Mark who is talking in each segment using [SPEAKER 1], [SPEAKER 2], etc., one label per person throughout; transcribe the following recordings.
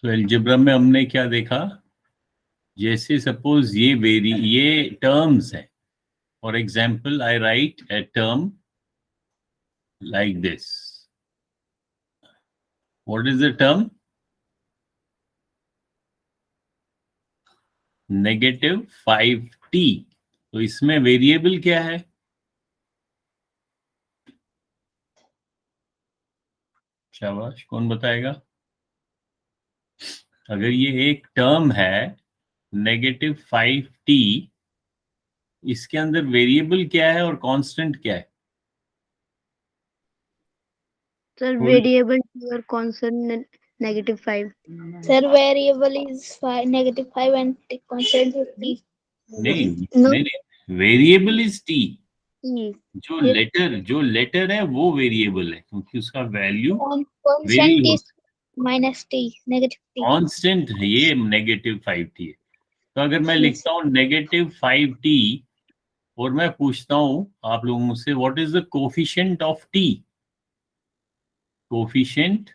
[SPEAKER 1] तो अलजेब्रा में हमने क्या देखा, जैसे सपोज ये टर्म्स है. For example I right a term like this. What is the term? -5t. तो इसमें वेरिएबल क्या है? शाबाश, कौन बताएगा? अगर ये एक टर्म है -5t, इसके अंदर वेरिएबल क्या है और कांस्टेंट क्या है?
[SPEAKER 2] सर वेरिएबल और constant -5.
[SPEAKER 3] Sir variable is -5 and constant is t.
[SPEAKER 1] नहीं
[SPEAKER 2] No.
[SPEAKER 1] नहीं नहीं, वेरिएबल इज t.
[SPEAKER 2] E.
[SPEAKER 1] जो लेटर है वो वेरिएबल है, क्योंकि उसका value
[SPEAKER 3] constant is -t -t.
[SPEAKER 1] Constant है. ये -5t है. तो अगर मैं लिखता हूँ -5t और मैं पूछता हूँ आप लोगों मुझसे, what is the coefficient of t? Coefficient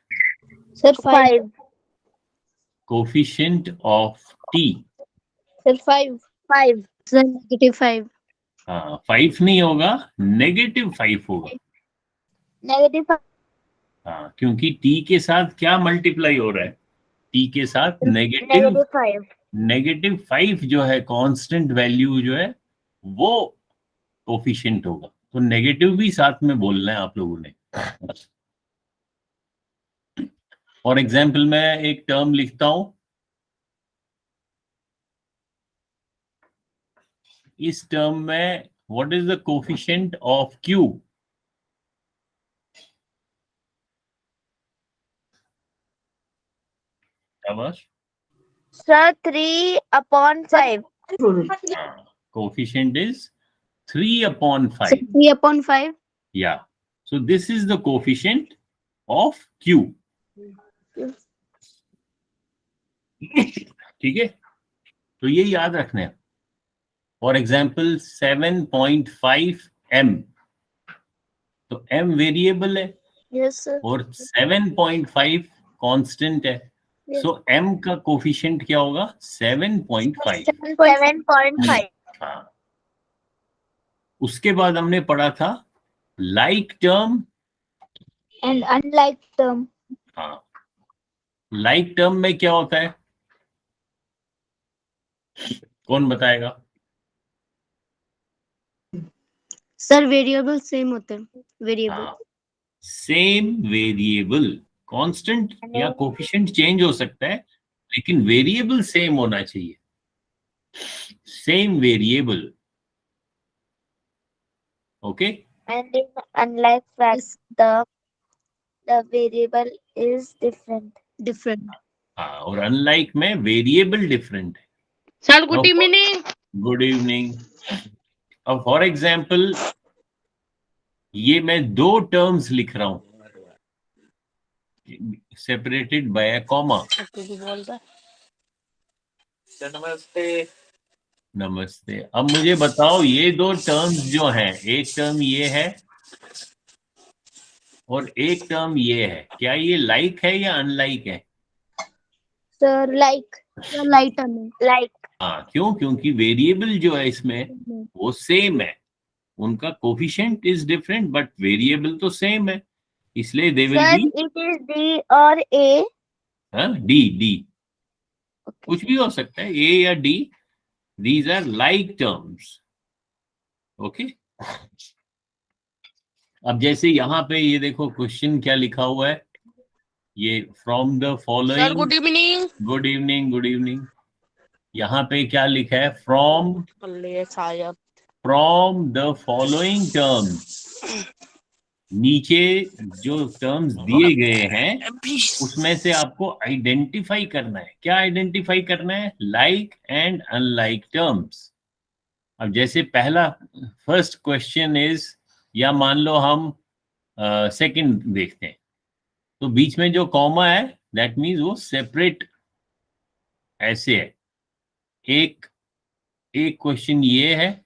[SPEAKER 3] sir 5.
[SPEAKER 1] Coefficient of t.
[SPEAKER 3] Sir 5.
[SPEAKER 2] Sir -5.
[SPEAKER 1] हाँ, 5 नहीं होगा, -5 होगा.
[SPEAKER 3] -5.
[SPEAKER 1] हाँ, क्योंकि t के साथ क्या मल्टीप्लाई हो रहा है? t के साथ -5 जो है कांस्टेंट वैल्यू जो है वो कोफिशिएंट होगा. तो नेगेटिव भी साथ में बोलना है आप लोगों ने. फॉर एग्जाम्पल मैं एक टर्म लिखता हूं, इस टर्म में what is the coefficient of q?
[SPEAKER 3] Sir 3/5.
[SPEAKER 1] Coefficient is 3/5.
[SPEAKER 2] 3/5.
[SPEAKER 1] Yeah. So this is the coefficient of Q. ठीक है, तो ये याद रखना है. For example 7.5 m. तो m वेरिएबल है
[SPEAKER 3] यस सर.
[SPEAKER 1] और 7.5 कांस्टेंट है. सो m का कोफिशिएंट क्या होगा? 7.5.
[SPEAKER 3] 7.5.
[SPEAKER 1] हाँ. उसके बाद हमने पढ़ा था like term
[SPEAKER 3] and unlike term.
[SPEAKER 1] हाँ, लाइक टर्म में क्या होता है? कौन बताएगा?
[SPEAKER 2] सर वेरिएबल सेम होते हैं. Variable
[SPEAKER 1] same variable. कांस्टेंट या कोफिशिएंट चेंज हो सकता है, लेकिन वेरिएबल सेम होना चाहिए. Same variable. Okay.
[SPEAKER 3] And in unlike facts, the variable is different.
[SPEAKER 1] हाँ, और अनलाइक में वेरिएबल डिफरेंट है.
[SPEAKER 2] Sir good evening.
[SPEAKER 1] Good evening. अब फॉर एग्जाम्पल ये मैं दो टर्म्स लिख रहा हूं सेपरेटेड बाय अ कॉमा.
[SPEAKER 4] नमस्ते.
[SPEAKER 1] नमस्ते. अब मुझे बताओ, ये दो टर्म्स जो हैं, एक टर्म ये है और एक टर्म ये है, क्या ये लाइक है या अनलाइक है?
[SPEAKER 3] Sir like.
[SPEAKER 1] हाँ, क्यों? क्योंकि वेरिएबल जो है इसमें वो सेम है. उनका coefficient is different but variable तो सेम है, इसलिए they will
[SPEAKER 3] sir
[SPEAKER 1] B
[SPEAKER 3] it is D और ए.
[SPEAKER 1] डी. कुछ भी हो सकता है, ए या D. These are like terms. Okay. अब जैसे यहाँ पे ये देखो क्वेश्चन क्या लिखा हुआ है, ये from the following.
[SPEAKER 2] Good evening.
[SPEAKER 1] Good evening. Good evening. यहाँ पे क्या लिखा है? From the following terms. नीचे जो टर्म्स दिए गए हैं उसमें से आपको आइडेंटिफाई करना है. क्या आइडेंटिफाई करना है? Like and unlike terms. अब जैसे पहला फर्स्ट क्वेश्चन इज, या मान लो हम सेकंड देखते हैं, तो बीच में जो कॉमा है दैट मीन्स वो सेपरेट ऐसे है. एक क्वेश्चन ये है,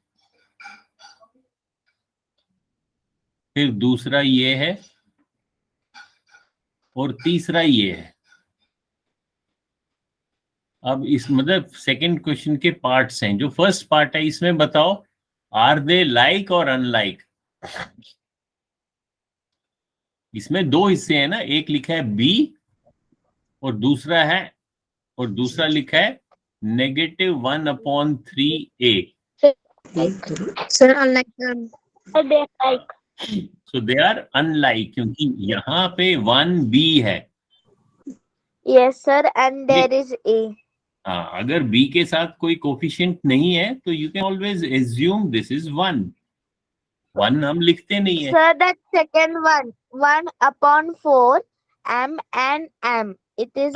[SPEAKER 1] फिर दूसरा ये है और तीसरा ये है. अब इस मतलब सेकंड क्वेश्चन के पार्ट्स हैं। जो फर्स्ट पार्ट है इसमें बताओ, आर दे लाइक और अनलाइक। इसमें दो हिस्से हैं ना, एक लिखा है बी और दूसरा लिखा है -1/3a।
[SPEAKER 2] Sir, unlike
[SPEAKER 3] They like.
[SPEAKER 1] So they are unlike, क्योंकि यहाँ पे 1b है।
[SPEAKER 3] Yes, sir. And there is A.
[SPEAKER 1] हाँ, अगर b के साथ कोई कोफिशिएंट नहीं है तो you can always assume this is 1। 1 हम लिखते नहीं है।
[SPEAKER 3] Sir, that second one, 1/4 M and M. It is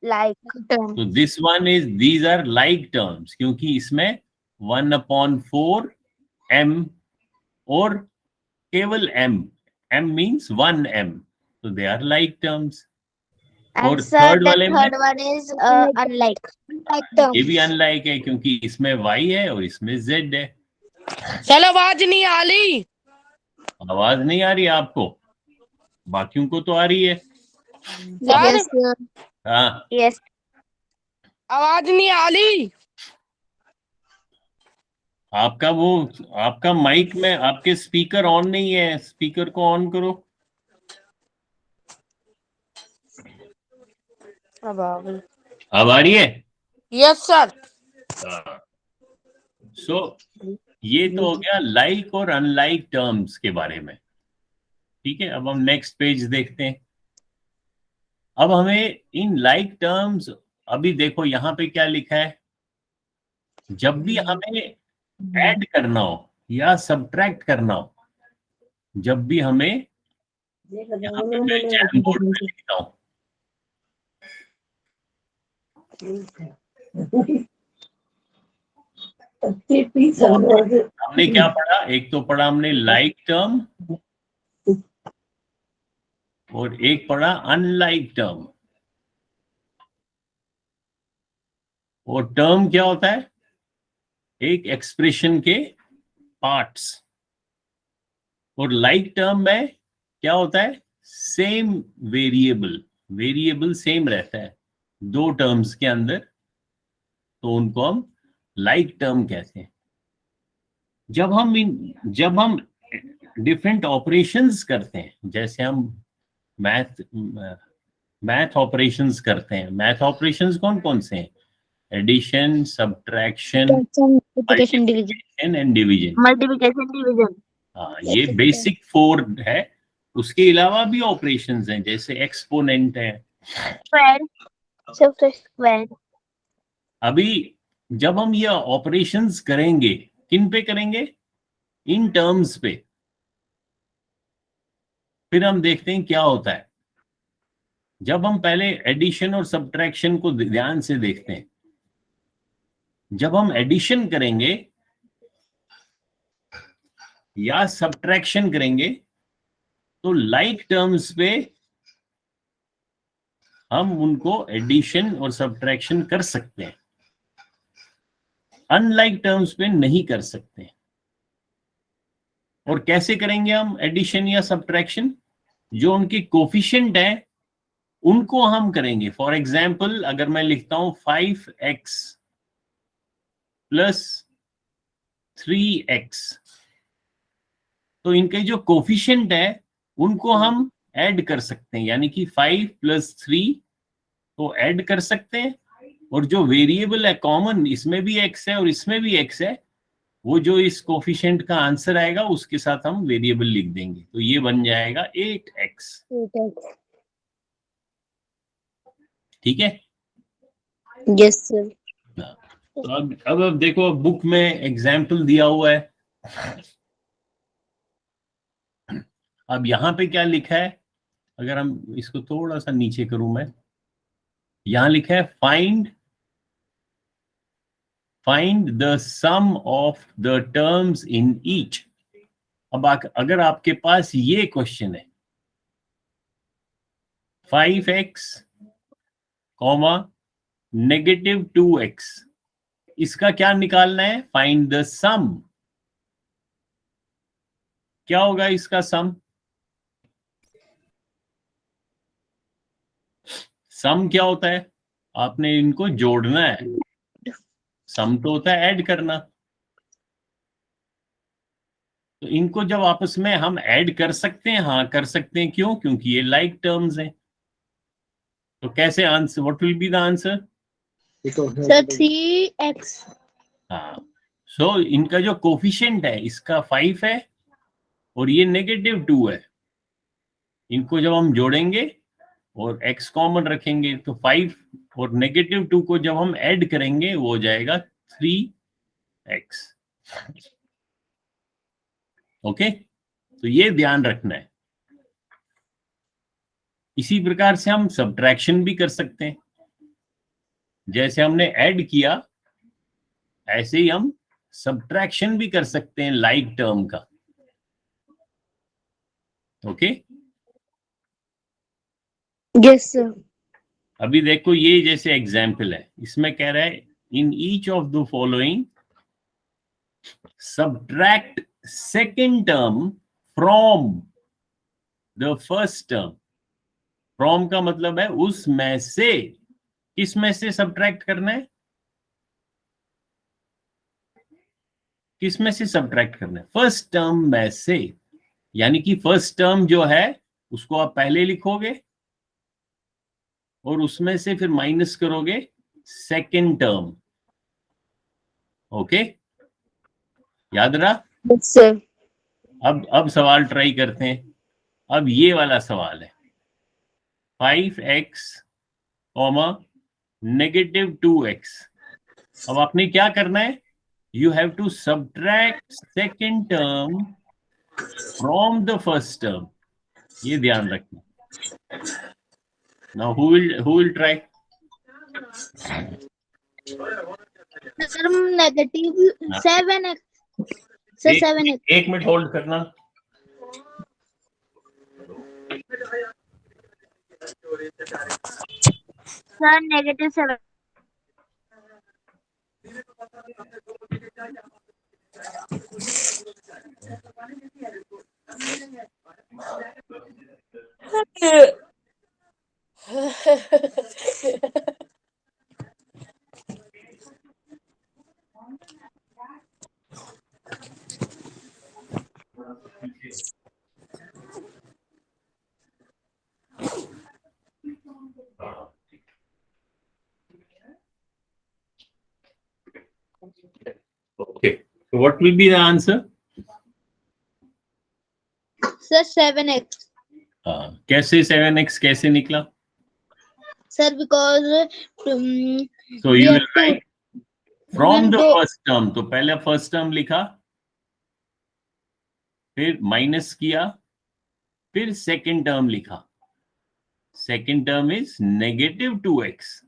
[SPEAKER 3] like.
[SPEAKER 2] term.
[SPEAKER 1] तो this one is, these are like terms, क्योंकि इसमें 1/4 m और केवल m मीन्स 1m, तो they are like terms.
[SPEAKER 3] And
[SPEAKER 1] और
[SPEAKER 3] sir,
[SPEAKER 1] थर्ड
[SPEAKER 3] the
[SPEAKER 1] वाले में
[SPEAKER 3] third one is unlike.
[SPEAKER 1] ये भी अनलाइक है, क्योंकि इसमें y है और इसमें z है।
[SPEAKER 5] चलो आवाज नहीं आ रही।
[SPEAKER 1] आवाज नहीं आ रही आपको? बाकियों को तो आ रही है।
[SPEAKER 2] Yes, sir.
[SPEAKER 1] हाँ,
[SPEAKER 3] Yes.
[SPEAKER 5] आवाज नहीं आ रही।
[SPEAKER 1] आपका माइक में आपके स्पीकर ऑन नहीं है, स्पीकर को ऑन करो।
[SPEAKER 5] अब आ गई।
[SPEAKER 1] अब आ रही है?
[SPEAKER 5] Yes sir.
[SPEAKER 1] सो ये तो हो गया लाइक और अनलाइक टर्म्स के बारे में। ठीक है, अब हम नेक्स्ट पेज देखते हैं। अब हमें इन लाइक टर्म्स, अभी देखो यहाँ पे क्या लिखा है, जब भी हमें ऐड करना हो या सब्ट्रैक्ट करना हो, जब भी हमें, यहाँ पे मैं जैम बोर्ड पे लिखता हूँ, हमने क्या पढ़ा? एक तो पढ़ा हमने लाइक टर्म और एक पढ़ा अनलाइक टर्म। और टर्म क्या होता है? एक एक्सप्रेशन के पार्ट्स। और लाइक टर्म में क्या होता है? सेम वेरिएबल सेम रहता है दो टर्म्स के अंदर, तो उनको हम लाइक टर्म कहते हैं। जब हम डिफरेंट ऑपरेशंस करते हैं, जैसे हम मैथ ऑपरेशंस करते हैं। मैथ ऑपरेशंस कौन कौन से हैं? Addition, subtraction,
[SPEAKER 2] Multiplication, division.
[SPEAKER 1] Multiplication and division.
[SPEAKER 3] Multiplication, division.
[SPEAKER 1] हाँ, ये बेसिक 4 है। उसके अलावा भी ऑपरेशंस हैं, जैसे एक्सपोनेंट है।
[SPEAKER 3] Square. So square.
[SPEAKER 1] अभी जब हम ये ऑपरेशंस करेंगे, किन पे करेंगे? इन टर्म्स पे। फिर हम देखते हैं क्या होता है। जब हम पहले एडिशन और सब्ट्रैक्शन को ध्यान से देखते हैं, जब हम एडिशन करेंगे या सब्ट्रैक्शन करेंगे तो लाइक टर्म्स पे हम उनको एडिशन और सब्ट्रैक्शन कर सकते हैं, अनलाइक टर्म्स पे नहीं कर सकते। और कैसे करेंगे हम एडिशन या सब्ट्रैक्शन? जो उनके कोफिशिएंट है उनको हम करेंगे। फॉर एग्जाम्पल, अगर मैं लिखता हूं 5x प्लस 3x, तो इनके जो कोफिशिएंट है उनको हम ऐड कर सकते हैं, यानी कि 5 + 3 को ऐड कर सकते हैं। और जो वेरिएबल है कॉमन, इसमें भी x है और इसमें भी x है, वो जो इस कोफिशिएंट का आंसर आएगा उसके साथ हम वेरिएबल लिख देंगे, तो ये बन जाएगा 8x। ठीक है?
[SPEAKER 2] Yes, sir.
[SPEAKER 1] तो अब देखो, बुक में एग्जाम्पल दिया हुआ है। अब यहाँ पे क्या लिखा है? अगर हम इसको थोड़ा सा नीचे करूं मैं, यहां लिखा है find the sum of the terms in each. अब अगर आपके पास ये क्वेश्चन है 5x, -2x, इसका क्या निकालना है? फाइंड द सम। क्या होगा इसका सम? सम क्या होता है? आपने इनको जोड़ना है। सम तो होता है ऐड करना, तो इनको जब आपस में हम ऐड कर सकते हैं, हाँ कर सकते हैं। क्यों? क्योंकि ये लाइक टर्म्स हैं। तो कैसे answer, what will be the answer?
[SPEAKER 2] Sir 3x।
[SPEAKER 1] हाँ, सो इनका जो कोफिशिएंट है इसका 5 है और ये -2 है। इनको जब हम जोड़ेंगे और x कॉमन रखेंगे तो 5 और -2 को जब हम ऐड करेंगे वो हो जाएगा 3x। ओके, तो ये ध्यान रखना है। इसी प्रकार से हम सब्ट्रैक्शन भी कर सकते हैं। जैसे हमने ऐड किया ऐसे ही हम सब्ट्रैक्शन भी कर सकते हैं लाइक टर्म का। Okay,
[SPEAKER 2] yes sir.
[SPEAKER 1] अभी देखो ये जैसे एग्जाम्पल है, इसमें कह रहा है in each of the following subtract second term from the first term. From का मतलब है उसमें से। किस में से सब्ट्रैक्ट करना है? किस में से सब्ट्रैक्ट करना है? फर्स्ट टर्म में से। यानी कि फर्स्ट टर्म जो है उसको आप पहले लिखोगे और उसमें से फिर माइनस करोगे सेकेंड टर्म। ओके, याद रहा?
[SPEAKER 2] Yes sir.
[SPEAKER 1] अब सवाल ट्राई करते हैं। अब ये वाला सवाल है 5x, -2x। अब आपने क्या करना है? You have to subtract second term from the first term. ये ध्यान रखना। Now who will try?
[SPEAKER 2] Sir -7x। Sir 7x।
[SPEAKER 1] एक मिनट होल्ड करना।
[SPEAKER 3] Sir, -7.
[SPEAKER 1] Okay, so what will be the answer?
[SPEAKER 2] Sir 7x।
[SPEAKER 1] कैसे 7x कैसे निकला?
[SPEAKER 2] Sir because
[SPEAKER 1] So you will write from
[SPEAKER 2] will
[SPEAKER 1] the
[SPEAKER 2] go-
[SPEAKER 1] first term। तो पहले first term लिखा, फिर minus किया, फिर सेकेंड टर्म लिखा। सेकेंड टर्म इज -2x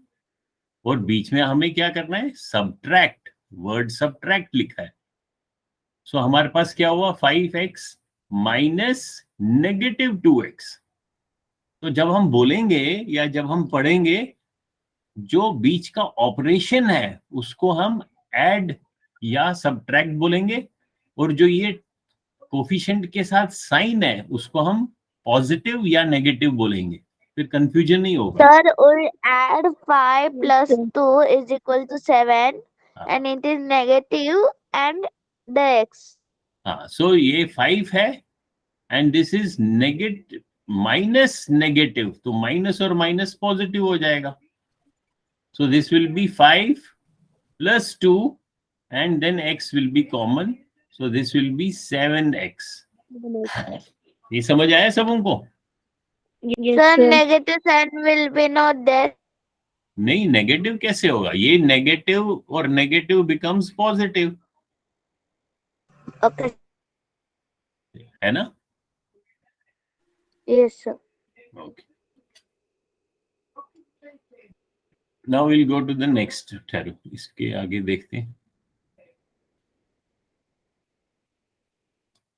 [SPEAKER 1] और बीच में हमें क्या करना है? सब्ट्रैक्ट। वर्ड सब्ट्रैक्ट लिखा है। सो हमारे पास क्या हुआ? 5x -2x। तो जब हम बोलेंगे या जब हम पढ़ेंगे जो बीच का ऑपरेशन है उसको हम ऐड या सब्ट्रैक्ट बोलेंगे, और जो ये कोफिशिएंट के साथ साइन है उसको हम पॉजिटिव या नेगेटिव बोलेंगे। फिर कंफ्यूजन नहीं होगा।
[SPEAKER 3] Sir, we'll add 5 plus 2 is equal to 7 and it is negative and the x.
[SPEAKER 1] हाँ, सो ये 5 है and this is negative minus negative, तो माइनस और माइनस पॉजिटिव हो जाएगा। So this will B 5 plus 2 and then x will be common, so this will be 7x। ये समझ आया सबको?
[SPEAKER 3] Sir, negative sign will be not there.
[SPEAKER 1] नहीं, negative कैसे होगा? ये नेगेटिव और नेगेटिव बिकम्स पॉजिटिव,
[SPEAKER 3] Okay.
[SPEAKER 1] है ना?
[SPEAKER 3] Yes, sir.
[SPEAKER 1] Okay. Now we'll go to the next। ठहरो, इसके आगे देखते हैं।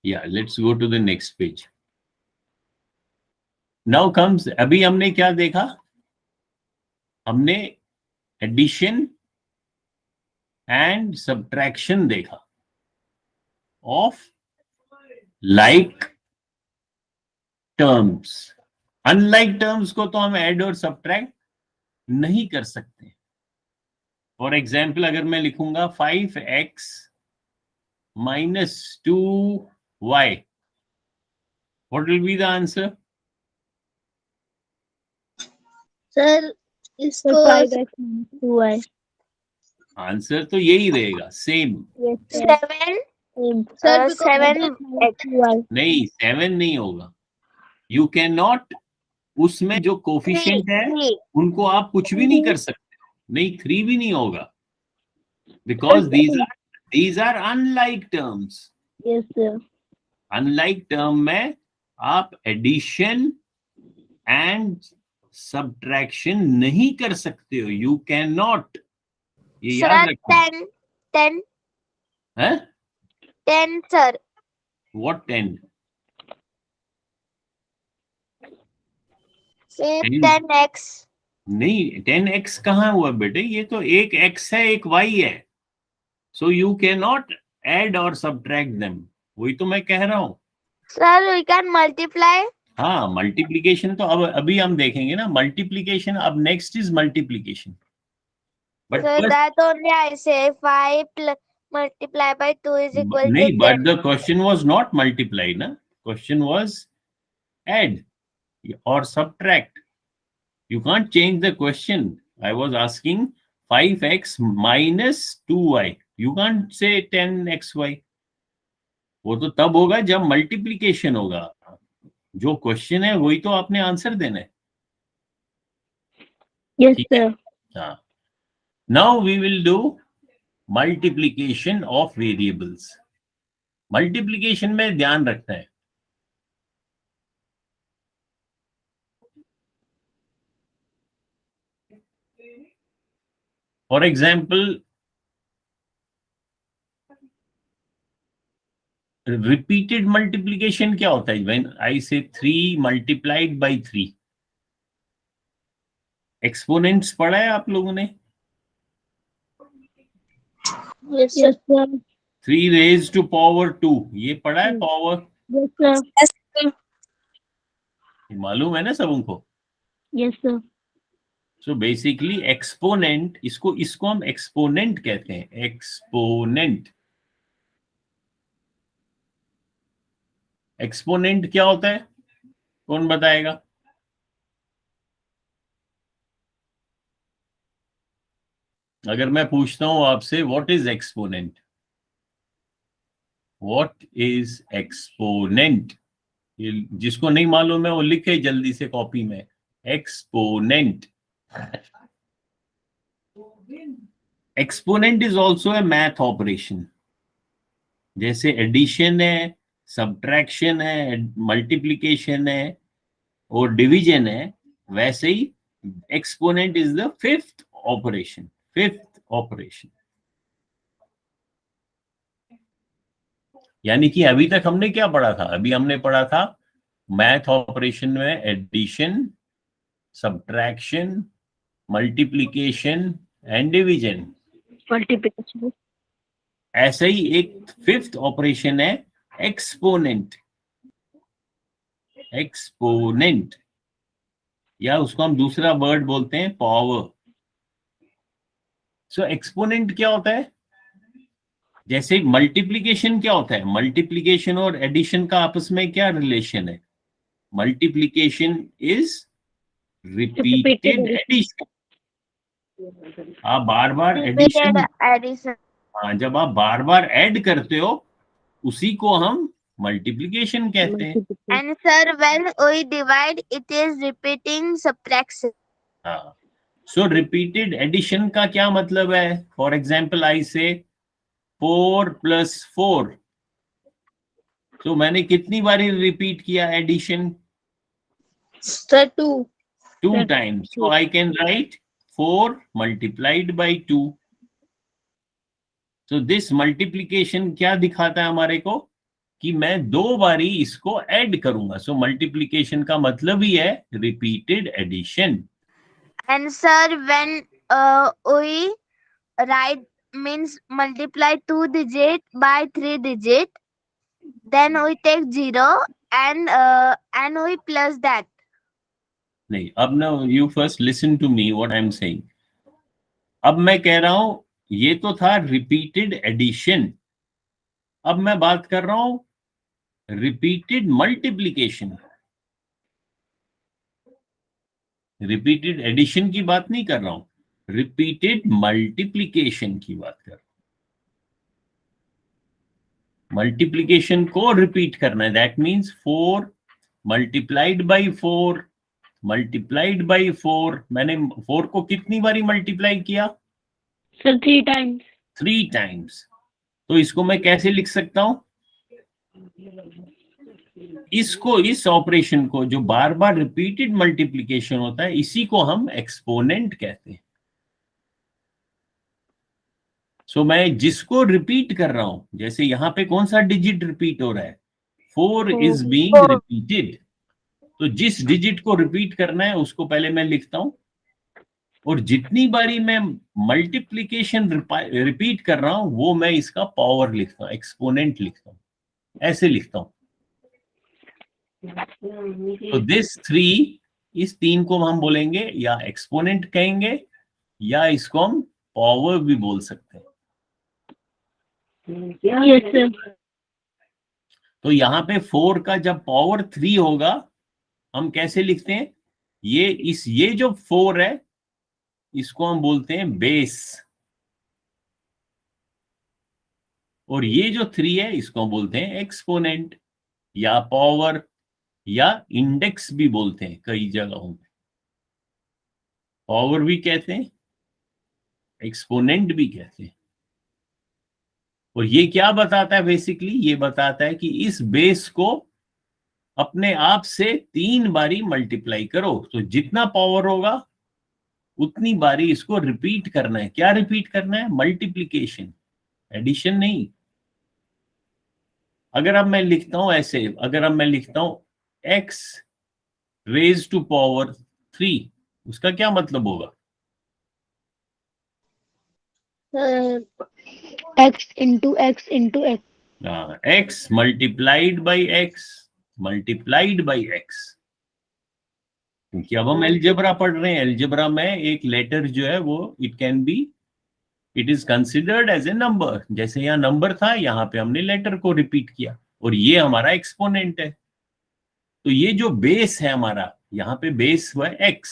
[SPEAKER 1] Yeah, let's go to the next page। Now comes, अभी हमने क्या देखा? हमने एडिशन एंड सब्ट्रैक्शन देखा of like terms. Unlike terms को तो हम ऐड और सब्ट्रैक्ट नहीं कर सकते। फॉर एग्जाम्पल अगर मैं लिखूंगा 5x minus 2y, what will be the answer?
[SPEAKER 2] Sir इसको 5x
[SPEAKER 1] आंसर तो यही रहेगा, सेम।
[SPEAKER 3] 7
[SPEAKER 2] सर
[SPEAKER 3] 7
[SPEAKER 1] नहीं, 7 नहीं होगा। यू कैन नॉट, उसमें जो कोफिशिएंट है
[SPEAKER 3] 3
[SPEAKER 1] उनको आप कुछ भी नहीं कर सकते। नहीं, 3 भी नहीं होगा, because these are unlike terms.
[SPEAKER 2] Yes sir
[SPEAKER 1] unlike term में आप एडिशन एंड सब्ट्रैक्शन नहीं कर सकते हो। यू कैन नॉट, ये याद
[SPEAKER 3] सर
[SPEAKER 1] रखना
[SPEAKER 3] 10
[SPEAKER 1] है।
[SPEAKER 3] 10 सर
[SPEAKER 1] व्हाट 10?
[SPEAKER 3] फिर
[SPEAKER 1] 10
[SPEAKER 3] 10x
[SPEAKER 1] नहीं, 10x कहाँ हुआ बेटे? ये तो एक x है, एक y है। So you can not add और सब्ट्रैक्ट देम। वही तो मैं कह रहा हूँ।
[SPEAKER 3] सर वी कैन मल्टीप्लाई
[SPEAKER 1] हाँ, मल्टीप्लीकेशन तो अब अभी हम देखेंगे ना। मल्टीप्लीकेशन अब next is multiplication. But
[SPEAKER 3] so that only I say 5 multiply by 2 is equal
[SPEAKER 1] नहीं,
[SPEAKER 3] to
[SPEAKER 1] but
[SPEAKER 3] 10.
[SPEAKER 1] The question was not multiply ना, क्वेश्चन वाज एड और subtract. You can't change the question. I was asking 5x minus 2y. You can't say 10xy. वो तो तब होगा जब multiplication होगा। जो क्वेश्चन है वही तो आपने आंसर देना है।
[SPEAKER 2] यस
[SPEAKER 1] ठीक है?
[SPEAKER 2] सर
[SPEAKER 1] हाँ। Now we will do multiplication of variables. Multiplication में ध्यान रखना है। For example, repeated multiplication क्या होता है? When I say 3 multiplied by 3, exponents पढ़ा है आप लोगों ने?
[SPEAKER 2] Yes sir
[SPEAKER 1] 3 raised to power 2, ये पढ़ा है पावर?
[SPEAKER 2] यस सर
[SPEAKER 1] मालूम है ना सबको?
[SPEAKER 2] Yes sir
[SPEAKER 1] so basically exponent, इसको हम एक्सपोनेंट कहते हैं। एक्सपोनेंट, एक्सपोनेंट क्या होता है? कौन बताएगा? अगर मैं पूछता हूं आपसे what is exponent, what is exponent, जिसको नहीं मालूम है वो लिखे जल्दी से कॉपी में, exponent. Exponent is also a math operation. जैसे एडिशन है, सब्ट्रैक्शन है, मल्टीप्लीकेशन है और डिवीजन है, वैसे ही exponent is the fifth operation. Fifth operation यानी कि अभी तक हमने क्या पढ़ा था? अभी हमने पढ़ा था मैथ ऑपरेशन में addition, subtraction, multiplication and division.
[SPEAKER 2] Multiplication
[SPEAKER 1] ऐसे ही एक फिफ्थ ऑपरेशन है एक्सपोनेंट। एक्सपोनेंट, या उसको हम दूसरा वर्ड बोलते हैं पावर। सो एक्सपोनेंट क्या होता है? जैसे मल्टीप्लीकेशन क्या होता है? मल्टीप्लीकेशन और एडिशन का आपस में क्या रिलेशन है? Multiplication is repeated addition. आप बार बार एडिशन,
[SPEAKER 3] एडिशन
[SPEAKER 1] हाँ, जब आप बार बार ऐड करते हो उसी को हम मल्टीप्लीकेशन कहते हैं।
[SPEAKER 3] and sir when we divide it is repeating subtraction.
[SPEAKER 1] हाँ, सो रिपीटेड एडिशन का क्या मतलब है? फॉर एग्जाम्पल आई से 4 + 4, तो मैंने कितनी बारी रिपीट किया addition?
[SPEAKER 2] Sir 2
[SPEAKER 1] 2 times. So I can write 4 multiplied by 2. So this multiplication क्या दिखाता है हमारे को? कि मैं 2 बारी इसको ऐड करूंगा। So multiplication का मतलब ही है repeated addition.
[SPEAKER 3] And sir when we write means multiply 2 digit by 3 digit, then we take 0 and we plus that.
[SPEAKER 1] नहीं, अब ना you first listen to me what I am saying. अब मैं कह रहा हूं ये तो था रिपीटेड एडिशन, अब मैं बात कर रहा हूं रिपीटेड मल्टीप्लिकेशन। रिपीटेड एडिशन की बात नहीं कर रहा हूं, रिपीटेड मल्टीप्लिकेशन की बात कर रहा हूं। मल्टीप्लिकेशन को रिपीट करना है, that means 4 multiplied by 4 multiplied by 4। मैंने 4 को कितनी बारी मल्टीप्लाई किया?
[SPEAKER 2] Sir 3 times.
[SPEAKER 1] 3 टाइम्स। तो इसको मैं कैसे लिख सकता हूं? इसको, इस ऑपरेशन को जो बार बार रिपीटेड मल्टीप्लिकेशन होता है, इसी को हम एक्सपोनेंट कहते हैं। सो मैं जिसको रिपीट कर रहा हूं, जैसे यहां पे कौन सा डिजिट रिपीट हो रहा है? 4 इज बीइंग रिपीटेड। तो जिस डिजिट को रिपीट करना है उसको पहले मैं लिखता हूं, और जितनी बारी मैं मल्टीप्लिकेशन रिपीट कर रहा हूं वो मैं इसका पावर लिखता हूं, एक्सपोनेंट लिखता हूं, ऐसे लिखता हूं। तो दिस 3, इस 3 को हम बोलेंगे या एक्सपोनेंट कहेंगे, या इसको हम पावर भी बोल सकते हैं।
[SPEAKER 2] Yes sir.
[SPEAKER 1] तो यहाँ पे 4 का जब पावर 3 होगा, हम कैसे लिखते हैं? ये जो 4 है इसको हम बोलते हैं बेस, और ये जो 3 है इसको हम बोलते हैं एक्सपोनेंट, या पावर, या इंडेक्स भी बोलते हैं कई जगहों पे। पावर भी कहते हैं, एक्सपोनेंट भी कहते हैं। और ये क्या बताता है? बेसिकली ये बताता है कि इस बेस को अपने आप से 3 बारी मल्टीप्लाई करो, तो जितना पावर होगा उतनी बारी इसको रिपीट करना है। क्या रिपीट करना है? मल्टीप्लिकेशन, एडिशन नहीं। अगर अब मैं लिखता हूं ऐसे, अगर अब मैं लिखता हूं x रेज टू पावर 3, उसका क्या मतलब होगा?
[SPEAKER 2] x into x into x.
[SPEAKER 1] x multiplied by x multiplied by x। क्योंकि अब हम एलजेब्रा पढ़ रहे हैं, एलजेब्रा में एक लेटर जो है वो it can be, it is considered as a number. जैसे यहाँ नंबर था, यहाँ पे हमने लेटर को रिपीट किया, और ये हमारा एक्सपोनेंट है। तो ये जो बेस है हमारा, यहाँ पे बेस हुआ x,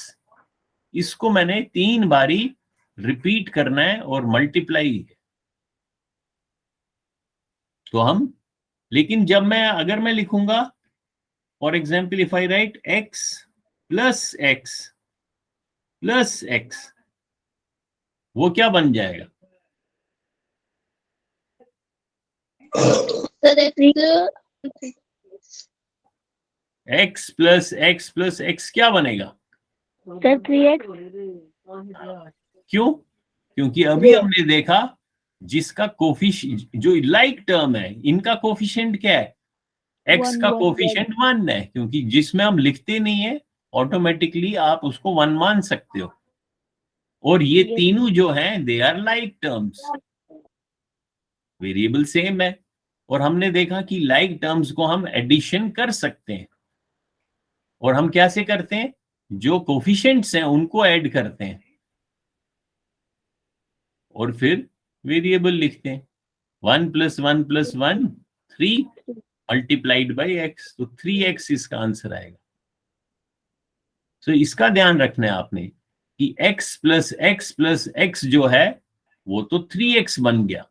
[SPEAKER 1] इसको मैंने 3 बारी रिपीट करना है और मल्टीप्लाई है। तो हम, लेकिन जब मैं, अगर मैं लिखूंगा for example if I right x plus x plus x, वो क्या बन जाएगा? x plus x plus x क्या बनेगा?
[SPEAKER 2] Sir 3x।
[SPEAKER 1] क्यों? क्योंकि अभी हमने देखा जिसका कोफिशिएंट, जो लाइक टर्म है, इनका कोफिशिएंट क्या है? x का कोफिशिएंट 1 है, क्योंकि जिसमें हम लिखते नहीं है ऑटोमेटिकली आप उसको 1 मान सकते हो। और ये तीनों जो हैं they are like terms, variable same है। और हमने देखा कि लाइक टर्म्स को हम एडिशन कर सकते हैं, और हम कैसे करते हैं? जो कोफिशिएंट्स हैं उनको ऐड करते हैं और फिर वेरिएबल लिखते हैं। 1 plus 1 plus 1 3 multiplied by x, तो 3x इसका आंसर आएगा। तो इसका ध्यान रखना है आपने कि x प्लस एक्स जो है वो तो 3x बन गया,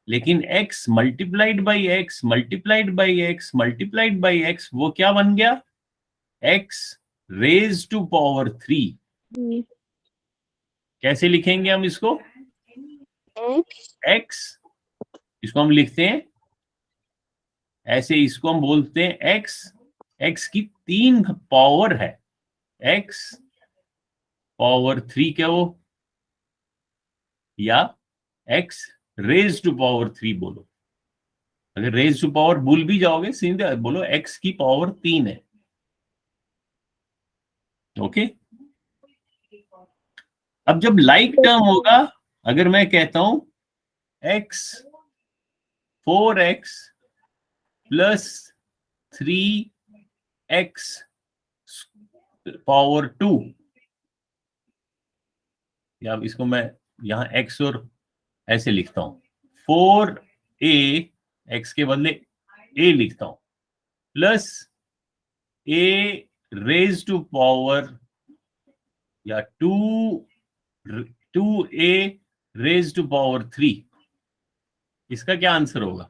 [SPEAKER 1] लेकिन x multiplied by x multiplied by x multiplied by x वो क्या बन गया? x raise to power 3। कैसे लिखेंगे हम इसको? x, इसको हम लिखते हैं ऐसे, इसको हम बोलते हैं x की 3 पावर है, x पावर 3 क्या वो, या x रेज टू पावर 3 बोलो। अगर रेज टू पावर भूल भी जाओगे, सीधे बोलो x की पावर 3 है। ओके। अब जब लाइक टर्म होगा, अगर मैं कहता हूं x 4x plus 3x power 2, या इसको मैं यहां x और ऐसे लिखता हूं, 4a, x के बदले a लिखता हूं, plus a raise to power या 2a रेज टू पावर 3, इसका क्या आंसर होगा?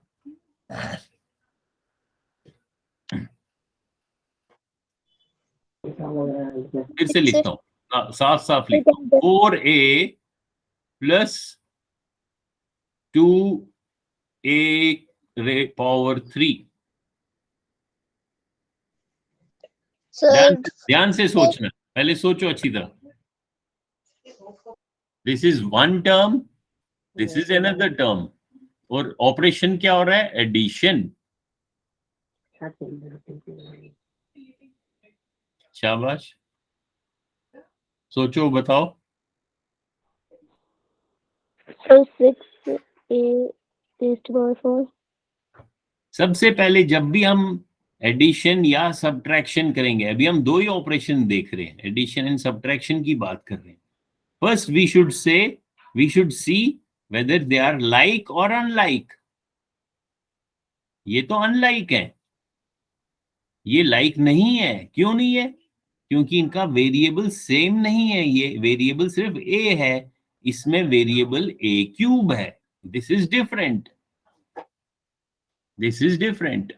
[SPEAKER 1] फिर से लिखता हूं, साफ साफ लिखता हूं, 4a plus 2a power 3।
[SPEAKER 3] Sir,
[SPEAKER 1] ध्यान से सोचना, पहले सोचो अच्छी तरह। This is one term, this is another term, और ऑपरेशन क्या हो रहा है? एडिशन। शाबाश, सोचो, बताओ।
[SPEAKER 3] so 6a raised to power 4.
[SPEAKER 1] सबसे पहले जब भी हम एडिशन या सब्ट्रैक्शन करेंगे, अभी हम दो ही ऑपरेशन देख रहे हैं, एडिशन एंड सब्ट्रैक्शन की बात कर रहे हैं। First we should see whether they are like और अनलाइक। ये तो अनलाइक है, ये लाइक नहीं है। क्यों नहीं है? क्योंकि इनका वेरिएबल सेम नहीं है। ये वेरिएबल सिर्फ a है, इसमें वेरिएबल a क्यूब है। This is different, this is different.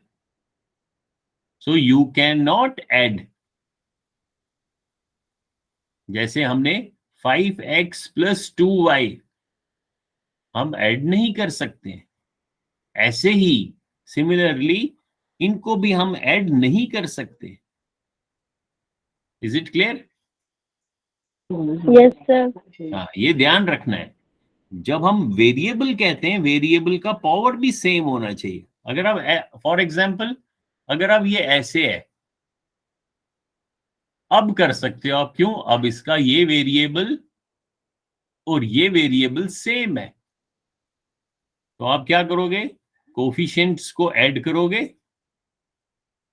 [SPEAKER 1] So you can not add. जैसे हमने 5x प्लस 2y हम ऐड नहीं कर सकते, ऐसे ही सिमिलरली इनको भी हम ऐड नहीं कर सकते। Is it clear?
[SPEAKER 3] Yes, sir.
[SPEAKER 1] हाँ, ये ध्यान रखना है। जब हम वेरिएबल कहते हैं, वेरिएबल का पावर भी सेम होना चाहिए। अगर आप फॉर एग्जांपल, अगर आप ये ऐसे है, अब कर सकते हो आप। क्यों? अब इसका ये वेरिएबल और ये वेरिएबल सेम है, तो आप क्या करोगे? कोफिशिएंट्स को ऐड करोगे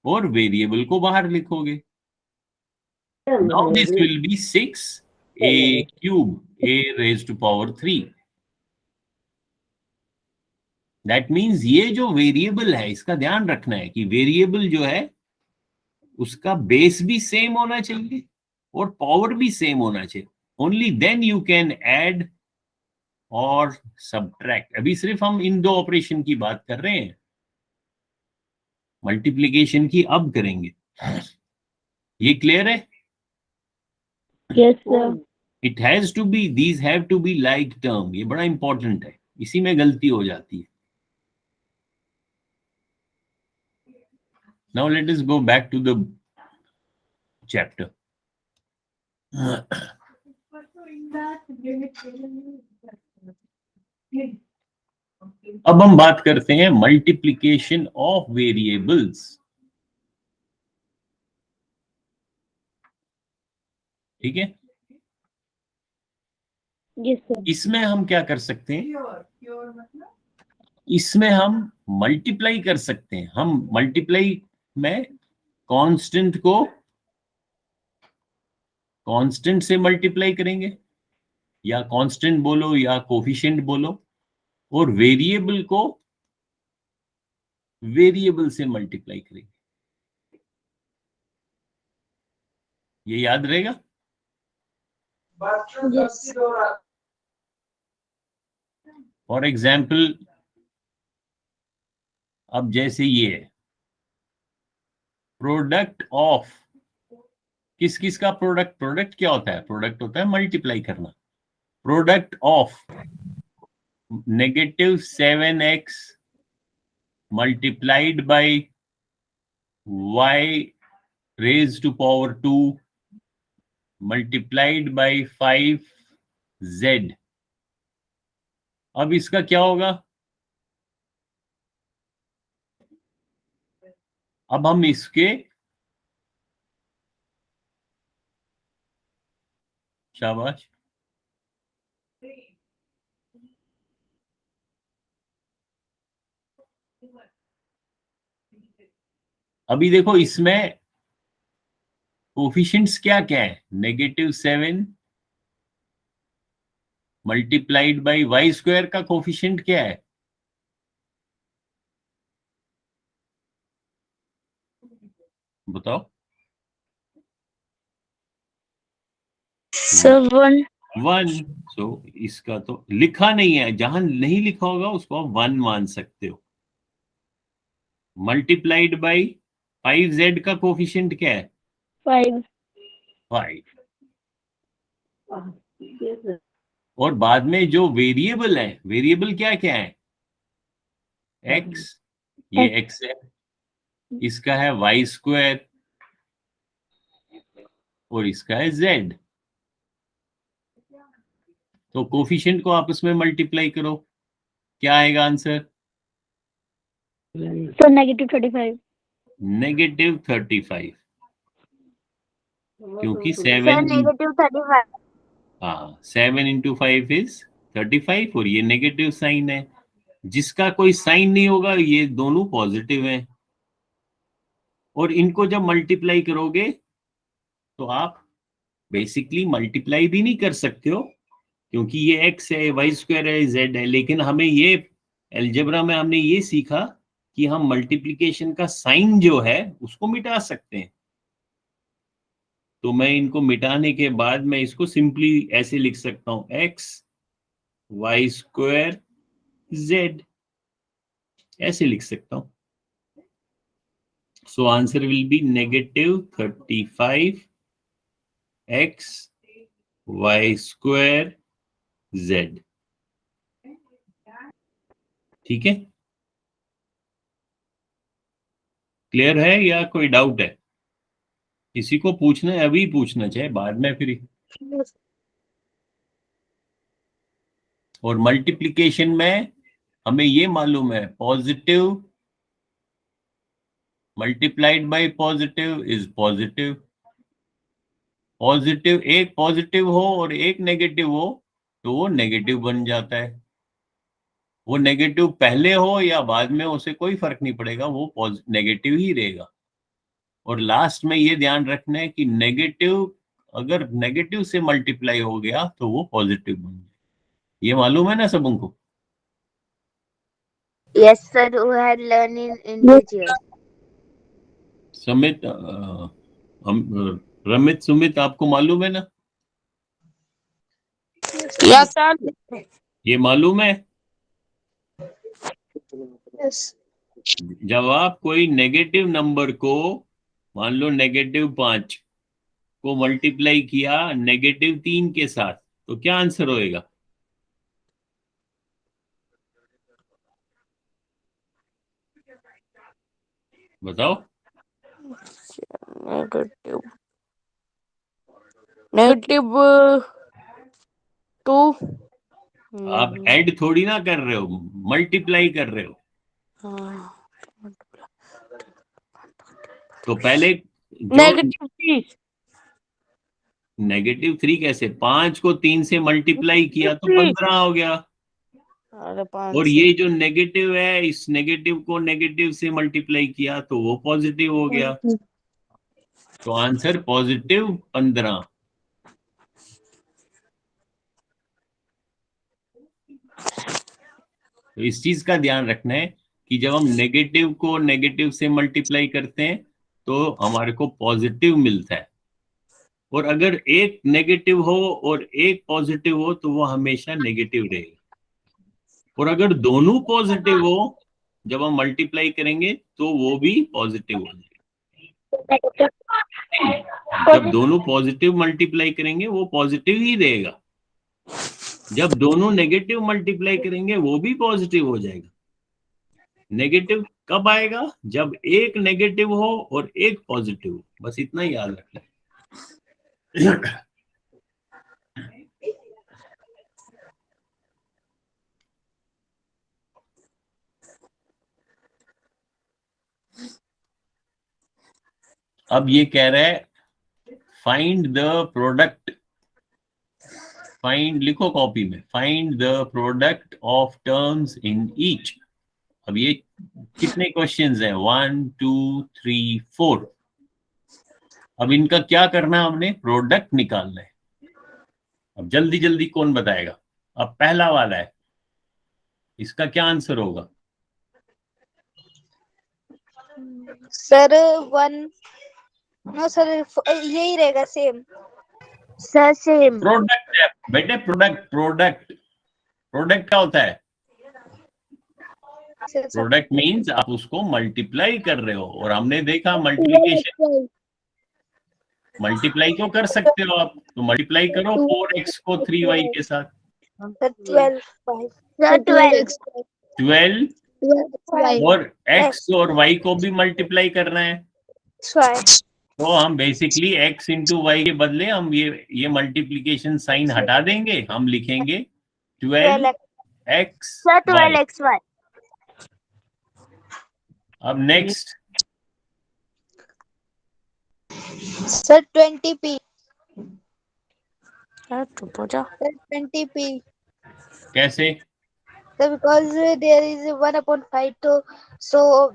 [SPEAKER 1] और वेरिएबल को बाहर लिखोगे। Now this will be 6a cube, a raise to power 3। That means ये जो वेरिएबल है, इसका ध्यान रखना है कि वेरिएबल जो है उसका बेस भी सेम होना चाहिए और पावर भी सेम होना चाहिए। Only then you can add और सब्ट्रैक्ट। अभी सिर्फ हम इन दो ऑपरेशन की बात कर रहे हैं, मल्टीप्लिकेशन की अब करेंगे। ये क्लियर है?
[SPEAKER 3] Yes, sir.
[SPEAKER 1] It has to be, these have to be like term. ये बड़ा इंपॉर्टेंट है, इसी में गलती हो जाती है। Now let us go back to the chapter. अब हम बात करते हैं मल्टीप्लिकेशन ऑफ वेरिएबल्स। ठीक है,
[SPEAKER 3] Yes, sir.
[SPEAKER 1] इसमें हम क्या कर सकते हैं? इसमें हम मल्टीप्लाई कर सकते हैं। हम मल्टीप्लाई में कांस्टेंट को कांस्टेंट से मल्टीप्लाई करेंगे, या कांस्टेंट बोलो या कोफिशिएंट बोलो, और वेरिएबल को वेरिएबल से मल्टीप्लाई करेंगे। ये याद रहेगा?
[SPEAKER 3] Yes.
[SPEAKER 1] फॉर एग्जाम्पल, अब जैसे ये है प्रोडक्ट ऑफ, किस किस का प्रोडक्ट? प्रोडक्ट क्या होता है? प्रोडक्ट होता है मल्टीप्लाई करना। Product of -7x multiplied by y raised to power 2 multiplied by 5z। अब इसका क्या होगा? अब हम इसके शाबाश, अभी देखो इसमें कोफिशिएंट्स क्या क्या है? -7 मल्टीप्लाइड बाई वाई स्क्वायर का कोफिशिएंट क्या है? बताओ।
[SPEAKER 2] सर 1
[SPEAKER 1] 1। सो इसका तो लिखा नहीं है, जहां नहीं लिखा होगा उसको आप 1 मान सकते हो। मल्टीप्लाइड बाई 5z का कोफिशिएंट क्या है?
[SPEAKER 2] 5
[SPEAKER 1] 5। और बाद में जो वेरिएबल है, वेरिएबल क्या क्या है? x, ये x है, इसका है वाई स्क्वायर और इसका है z। तो कोफिशिएंट को आपस में मल्टीप्लाई करो, क्या आएगा आंसर?
[SPEAKER 2] सर -35
[SPEAKER 1] -35, क्योंकि
[SPEAKER 3] सर
[SPEAKER 1] 7
[SPEAKER 3] -35
[SPEAKER 1] हाँ 7 इंटू 5 इज 35 और ये नेगेटिव साइन है। जिसका कोई साइन नहीं होगा ये दोनों पॉजिटिव हैं। और इनको जब मल्टीप्लाई करोगे तो आप बेसिकली मल्टीप्लाई भी नहीं कर सकते हो, क्योंकि ये x है, वाई स्क्वायर है, z है। लेकिन हमें ये अलजेब्रा में हमने ये सीखा कि हम मल्टीप्लिकेशन का साइन जो है उसको मिटा सकते हैं। तो मैं इनको मिटाने के बाद मैं इसको सिंपली ऐसे लिख सकता हूं, x वाई स्क्वायर z, ऐसे लिख सकता हूं। So answer will be -35 x y square z। ठीक है, क्लियर है या कोई डाउट है? किसी को पूछना है अभी पूछना, चाहे बाद में फिर। और मल्टीप्लिकेशन में हमें ये मालूम है, positive multiplied by positive is positive. Positive, एक पॉजिटिव हो और एक नेगेटिव हो तो वो नेगेटिव बन जाता है। वो नेगेटिव पहले हो या बाद में उसे कोई फर्क नहीं पड़ेगा, वो नेगेटिव ही रहेगा। और लास्ट में ये ध्यान रखना है कि नेगेटिव, अगर नेगेटिव से मल्टीप्लाई हो गया तो वो पॉजिटिव बन जाए। ये मालूम है ना सबको?
[SPEAKER 3] Yes, sir. Who had learned in individual.
[SPEAKER 1] समित रमित, सुमित, आपको मालूम है ना?
[SPEAKER 5] Yes sir.
[SPEAKER 1] ये मालूम है,
[SPEAKER 2] यस
[SPEAKER 1] जब आप कोई नेगेटिव नंबर को, मान लो -5 को मल्टीप्लाई किया -3 के साथ, तो क्या आंसर होएगा? बताओ।
[SPEAKER 5] Negative negative 2।
[SPEAKER 1] आप ऐड थोड़ी ना कर रहे हो, मल्टीप्लाई कर रहे हो। तो पहले जो -3 कैसे, 5 को 3 से मल्टीप्लाई किया तो 15 हो गया। और ये जो नेगेटिव है, इस नेगेटिव को नेगेटिव से मल्टीप्लाई किया तो वो पॉजिटिव हो गया। तो आंसर पॉजिटिव 15। तो इस चीज का ध्यान रखना है कि जब हम नेगेटिव को नेगेटिव से मल्टीप्लाई करते हैं तो हमारे को पॉजिटिव मिलता है। और अगर एक नेगेटिव हो और एक पॉजिटिव हो तो वो हमेशा नेगेटिव रहेगा। और अगर दोनों पॉजिटिव हो, जब हम मल्टीप्लाई करेंगे तो वो भी पॉजिटिव हो जाएगा। जब दोनों पॉजिटिव मल्टीप्लाई करेंगे वो पॉजिटिव ही रहेगा। जब दोनों नेगेटिव मल्टीप्लाई करेंगे वो भी पॉजिटिव हो जाएगा। नेगेटिव कब आएगा? जब एक नेगेटिव हो और एक पॉजिटिव हो, बस इतना ही याद रखना है। अब ये कह रहा है फाइंड द प्रोडक्ट, फाइंड, लिखो कॉपी में, find the product of terms in each. अब ये कितने क्वेश्चंस हैं? 1 2 3 4। अब इनका क्या करना है, हमने प्रोडक्ट निकालना है। अब जल्दी जल्दी कौन बताएगा? अब पहला वाला है, इसका क्या आंसर होगा?
[SPEAKER 6] सर 1 नो सर यही रहेगा सेम।
[SPEAKER 3] Sir same.
[SPEAKER 1] प्रोडक्ट है बेटे, प्रोडक्ट प्रोडक्ट प्रोडक्ट क्या होता है? प्रोडक्ट मीन्स आप उसको मल्टीप्लाई कर रहे हो, और हमने देखा मल्टीप्लिकेशन, मल्टीप्लाई तो कर सकते हो आप, तो मल्टीप्लाई करो 4x को 3y के साथ।
[SPEAKER 6] 12
[SPEAKER 3] सर 12।
[SPEAKER 1] 12 और x और y को भी मल्टीप्लाई करना है, तो हम बेसिकली x इंटू वाई के बदले हम ये मल्टीप्लिकेशन साइन हटा देंगे, हम लिखेंगे 12x।
[SPEAKER 3] Sir 12xy।
[SPEAKER 1] अब नेक्स्ट
[SPEAKER 6] सर 20p।
[SPEAKER 5] यार चुप हो जा।
[SPEAKER 6] सर 20p
[SPEAKER 1] कैसे?
[SPEAKER 6] सर बिकॉज देयर इज 1/5 तो सो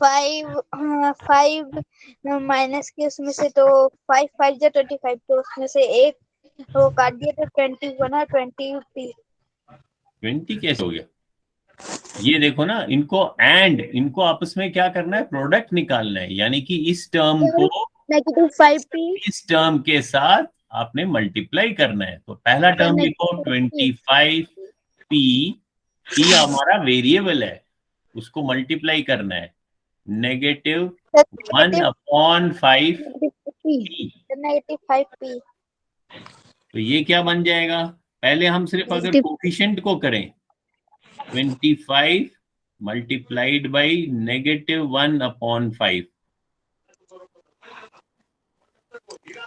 [SPEAKER 6] 5 माइनस के उसमें से तो 5 5 जा 25 तो उसमें से एक वो काट दिया तो 21 और 20p।
[SPEAKER 1] 20 कैसे हो गया? ये देखो ना, इनको आपस में क्या करना है, प्रोडक्ट निकालना है, यानी कि इस टर्म को
[SPEAKER 6] -5p
[SPEAKER 1] इस टर्म के साथ आपने मल्टीप्लाई करना है। तो पहला टर्म लिखो 25p, p हमारा वेरिएबल है, उसको मल्टीप्लाई करना है, -1/5p।
[SPEAKER 6] -5p।
[SPEAKER 1] तो ये क्या बन जाएगा? पहले हम सिर्फ अगर कोफिशिएंट को करें, 25 मल्टीप्लाइड बाई -1/5,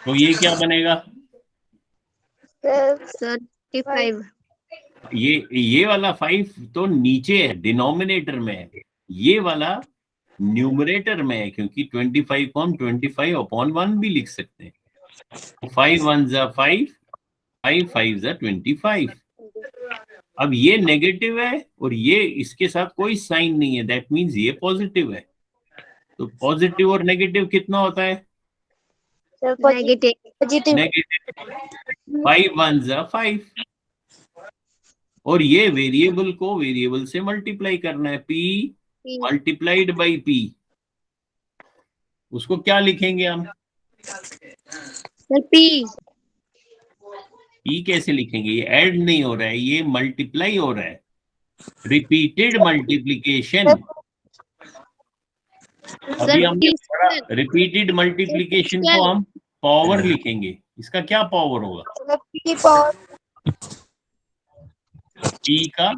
[SPEAKER 1] तो ये क्या बनेगा?
[SPEAKER 2] सर 35।
[SPEAKER 1] ये वाला 5 तो नीचे है, डिनोमिनेटर में है, ये वाला न्यूमरेटर में है, क्योंकि 25 को हम 25/1 भी लिख सकते हैं। 5 1 जा 5, 5 5 जा 25। अब ये नेगेटिव है और ये इसके साथ कोई साइन नहीं है, दैट मींस ये पॉजिटिव है। तो पॉजिटिव और नेगेटिव कितना होता है?
[SPEAKER 2] नेगेटिव।
[SPEAKER 1] नेगेटिव। 5 1 जा 5, और ये वेरिएबल को वेरिएबल से मल्टीप्लाई करना है, p मल्टीप्लाइड बाई p। उसको क्या लिखेंगे हम?
[SPEAKER 2] सर p
[SPEAKER 1] कैसे लिखेंगे? ये ऐड नहीं हो रहा है, ये मल्टीप्लाई हो रहा है, रिपीटेड मल्टीप्लीकेशन। अभी हमने पढ़ा रिपीटेड मल्टीप्लीकेशन को हम पावर लिखेंगे, इसका क्या पावर होगा? p का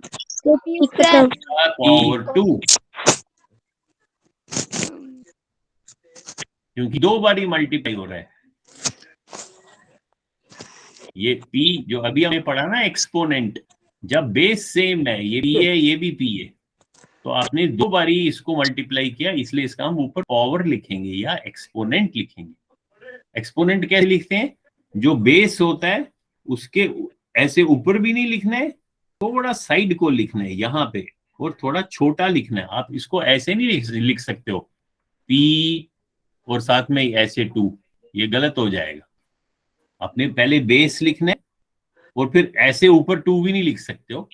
[SPEAKER 1] पावर 2, क्योंकि 2 बारी मल्टीप्लाई हो रहा है। ये p जो अभी हमें पढ़ा ना, एक्सपोनेंट, जब बेस सेम है, ये p है ये भी p है, तो आपने 2 बारी इसको मल्टीप्लाई किया, इसलिए इसका हम ऊपर पावर लिखेंगे या एक्सपोनेंट लिखेंगे। एक्सपोनेंट कैसे लिखते हैं? जो बेस होता है उसके ऐसे ऊपर भी नहीं लिखना है, थोड़ा साइड को लिखना है यहाँ पे, और थोड़ा छोटा लिखना है। आप इसको ऐसे नहीं लिख सकते हो p और साथ में ऐसे 2, ये गलत हो जाएगा। आपने पहले बेस लिखना है और फिर ऐसे ऊपर 2 भी नहीं लिख सकते हो,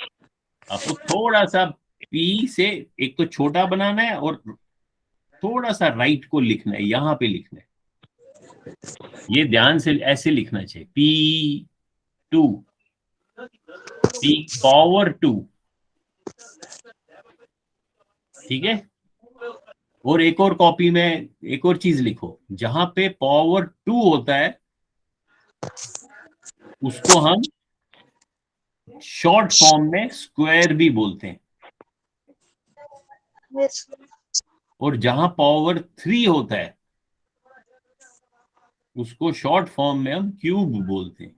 [SPEAKER 1] आपको थोड़ा सा p से एक तो छोटा बनाना है और थोड़ा सा राइट को लिखना है, यहाँ पे लिखना है, ये ध्यान से ऐसे लिखना चाहिए, p2, p पावर 2, ठीक है। और एक और कॉपी में एक और चीज लिखो, जहां पे पावर 2 होता है उसको हम शॉर्ट फॉर्म में स्क्वायर भी बोलते हैं, और जहां पावर 3 होता है उसको शॉर्ट फॉर्म में हम क्यूब बोलते हैं।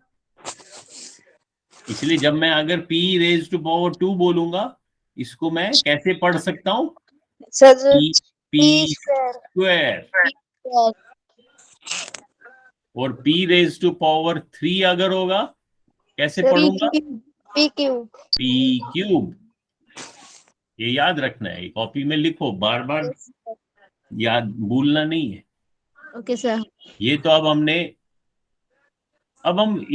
[SPEAKER 1] इसलिए जब मैं अगर p रेज टू पावर 2 बोलूंगा, इसको मैं कैसे पढ़ सकता हूं? p square. और p रेज टू पावर 3 अगर होगा, कैसे पढ़ूंगा?
[SPEAKER 6] p
[SPEAKER 1] cube. ये याद रखना है, कॉपी में लिखो, बार बार याद भूलना नहीं है।
[SPEAKER 2] Okay sir.
[SPEAKER 1] ये तो अब हमने, अब हम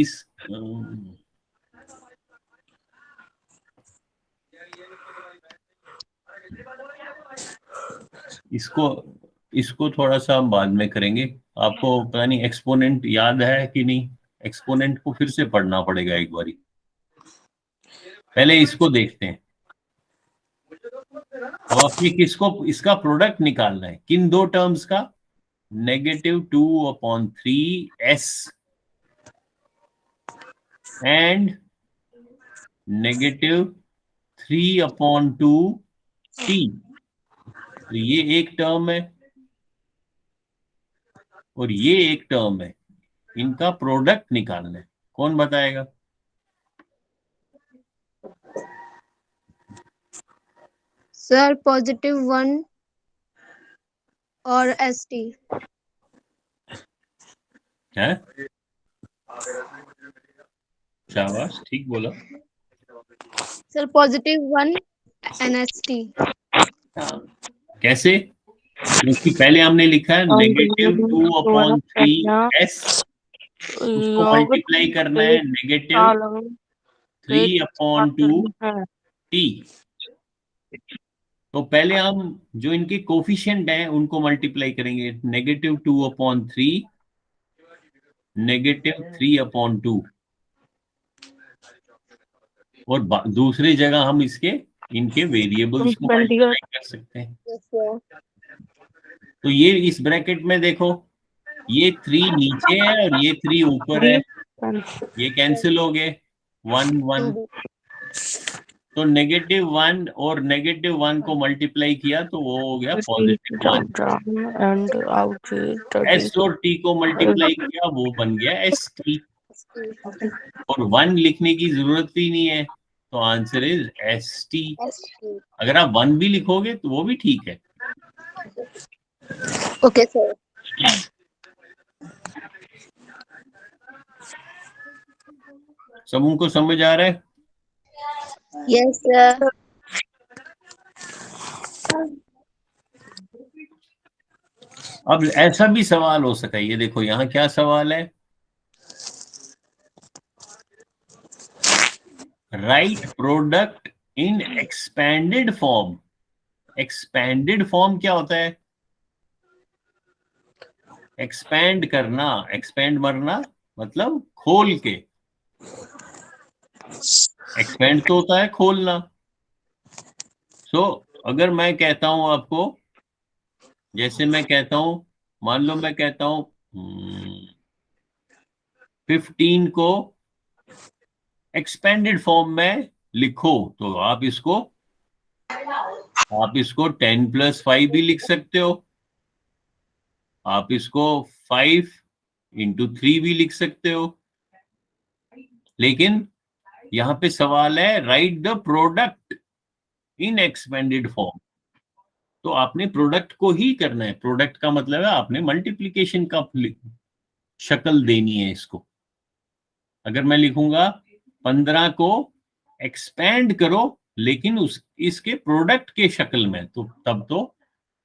[SPEAKER 1] इसको इसको थोड़ा सा हम बाद में करेंगे। आपको पता नहीं एक्सपोनेंट याद है कि नहीं, एक्सपोनेंट को फिर से पढ़ना पड़ेगा एक बारी। पहले इसको देखते हैं। अब आपने किसको, इसका प्रोडक्ट निकालना है, किन दो टर्म्स का, -2/3s एंड -3/2t। तो ये एक टर्म है और ये एक टर्म है, इनका प्रोडक्ट निकालना है। कौन बताएगा?
[SPEAKER 2] सर +1 और ST।
[SPEAKER 1] है, शाबाश, ठीक बोला।
[SPEAKER 2] Sir +1 NST।
[SPEAKER 1] कैसे? क्योंकि पहले हमने लिखा है -2/3s, उसको मल्टीप्लाई करना है -3/2t। तो पहले हम जो इनके कोफिशिएंट हैं उनको मल्टीप्लाई करेंगे, -2/3 -3/2, और दूसरी जगह हम इसके इनके वेरिएबल्स को मल्टीप्लाई कर सकते हैं। तो ये इस ब्रैकेट में देखो, ये 3 नीचे है और ये 3 ऊपर है, ये कैंसिल हो गए, 1 1। तो -1 और -1 को मल्टीप्लाई किया तो वो हो गया +1। S और T को मल्टीप्लाई किया, वो बन गया ST। और 1 लिखने की जरूरत ही नहीं है, तो आंसर इज ST। अगर आप 1 भी लिखोगे तो वो भी ठीक है।
[SPEAKER 2] Okay sir.
[SPEAKER 1] सब उनको समझ आ रहा है?
[SPEAKER 2] Yes sir.
[SPEAKER 1] अब ऐसा भी सवाल हो सका, ये देखो यहाँ क्या सवाल है, right product in expanded form. Expanded form क्या होता है? एक्सपैंड करना, एक्सपेंड मरना मतलब खोल के, एक्सपेंड तो होता है खोलना। सो अगर मैं कहता हूं आपको, जैसे मैं कहता हूं, मान लो मैं कहता हूं 15 को एक्सपेंडेड फॉर्म में लिखो, तो आप इसको 10 + 5 भी लिख सकते हो, आप इसको 5 × 3 भी लिख सकते हो। लेकिन यहां पे सवाल है right the product in expanded form, तो आपने प्रोडक्ट को ही करना है। प्रोडक्ट का मतलब है आपने मल्टीप्लिकेशन का शक्ल देनी है इसको। अगर मैं लिखूंगा 15 को एक्सपेंड करो लेकिन इसके प्रोडक्ट के शक्ल में, तो तब तो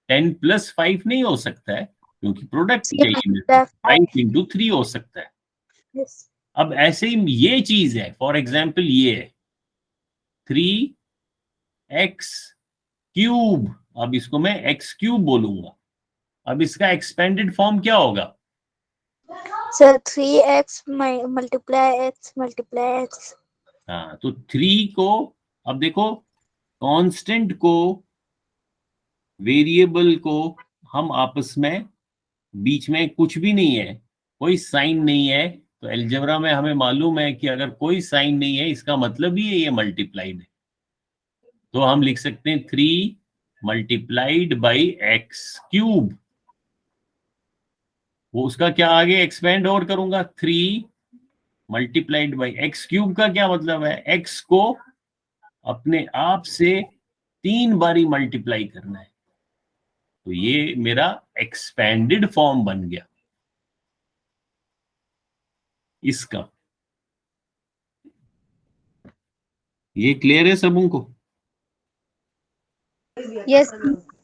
[SPEAKER 1] 10 + 5 नहीं हो सकता है, क्योंकि प्रोडक्ट चाहिए, 5 × 3 हो सकता है। अब ऐसे ही ये चीज है, फॉर एग्जाम्पल ये है 3x3, अब इसको मैं x³ बोलूंगा। अब इसका एक्सपेंडेड फॉर्म क्या होगा?
[SPEAKER 6] Sir 3x × x।
[SPEAKER 1] हाँ, तो 3 को, अब देखो कांस्टेंट को, वेरिएबल को हम आपस में, बीच में कुछ भी नहीं है, कोई साइन नहीं है, तो अलजेब्रा में हमें मालूम है कि अगर कोई साइन नहीं है इसका मतलब ही है ये मल्टीप्लाइड है। तो हम लिख सकते हैं 3 × x³। वो उसका क्या आगे एक्सपेंड और करूंगा, 3 × x³ का क्या मतलब है, x को अपने आप से 3 बारी मल्टीप्लाई करना है। तो ये मेरा एक्सपेंडेड फॉर्म बन गया इसका। ये क्लियर है सबको?
[SPEAKER 2] यस।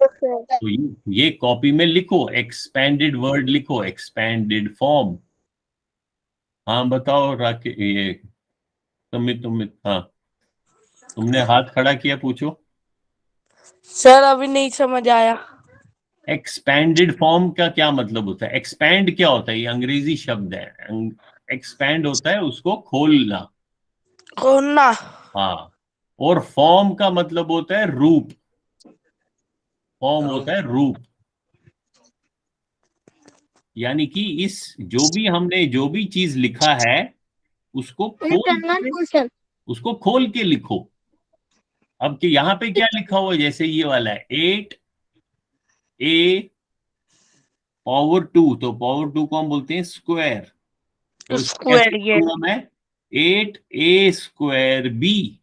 [SPEAKER 1] तो ये कॉपी में लिखो, एक्सपेंडेड वर्ड लिखो, एक्सपेंडेड फॉर्म। हाँ बताओ राके, ये तुम हाँ, तुमने हाथ खड़ा किया, पूछो।
[SPEAKER 5] सर अभी नहीं समझ आया।
[SPEAKER 1] एक्सपैंडेड फॉर्म का क्या मतलब होता है? एक्सपैंड क्या होता है? ये अंग्रेजी शब्द है। एक्सपैंड होता है उसको खोलना।
[SPEAKER 5] खोलना।
[SPEAKER 1] हाँ, और फॉर्म का मतलब होता है रूप। फॉर्म होता है रूप, यानी कि इस जो भी चीज लिखा है उसको उसको खोल के लिखो। अब कि यहाँ पे क्या लिखा हुआ है, जैसे ये वाला है 8a पावर 2, तो पावर 2 को हम बोलते हैं स्क्वायर। तो इसको कैसे
[SPEAKER 5] स्क्वायर ये
[SPEAKER 1] लिखूंगा मैं? 8a square b।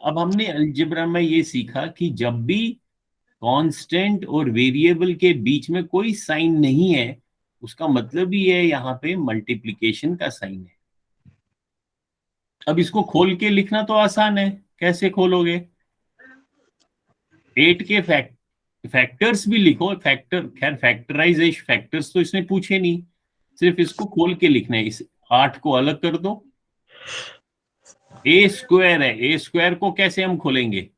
[SPEAKER 1] अब हमने अलजेब्रा में ये सीखा कि जब भी कांस्टेंट और वेरिएबल के बीच में कोई साइन नहीं है, उसका मतलब ही है यहाँ पे मल्टीप्लिकेशन का साइन है। अब इसको खोल के लिखना तो आसान है, कैसे खोलोगे? 8 के फैक्टर्स भी लिखो। फैक्टर, खैर फैक्टराइजेशन फैक्टर्स तो इसने पूछे नहीं, सिर्फ इसको खोल के लिखना है। इस 8 को अलग कर दो। ए स्क्वायर है, ए स्क्वायर को कैसे हम खोलेंगे?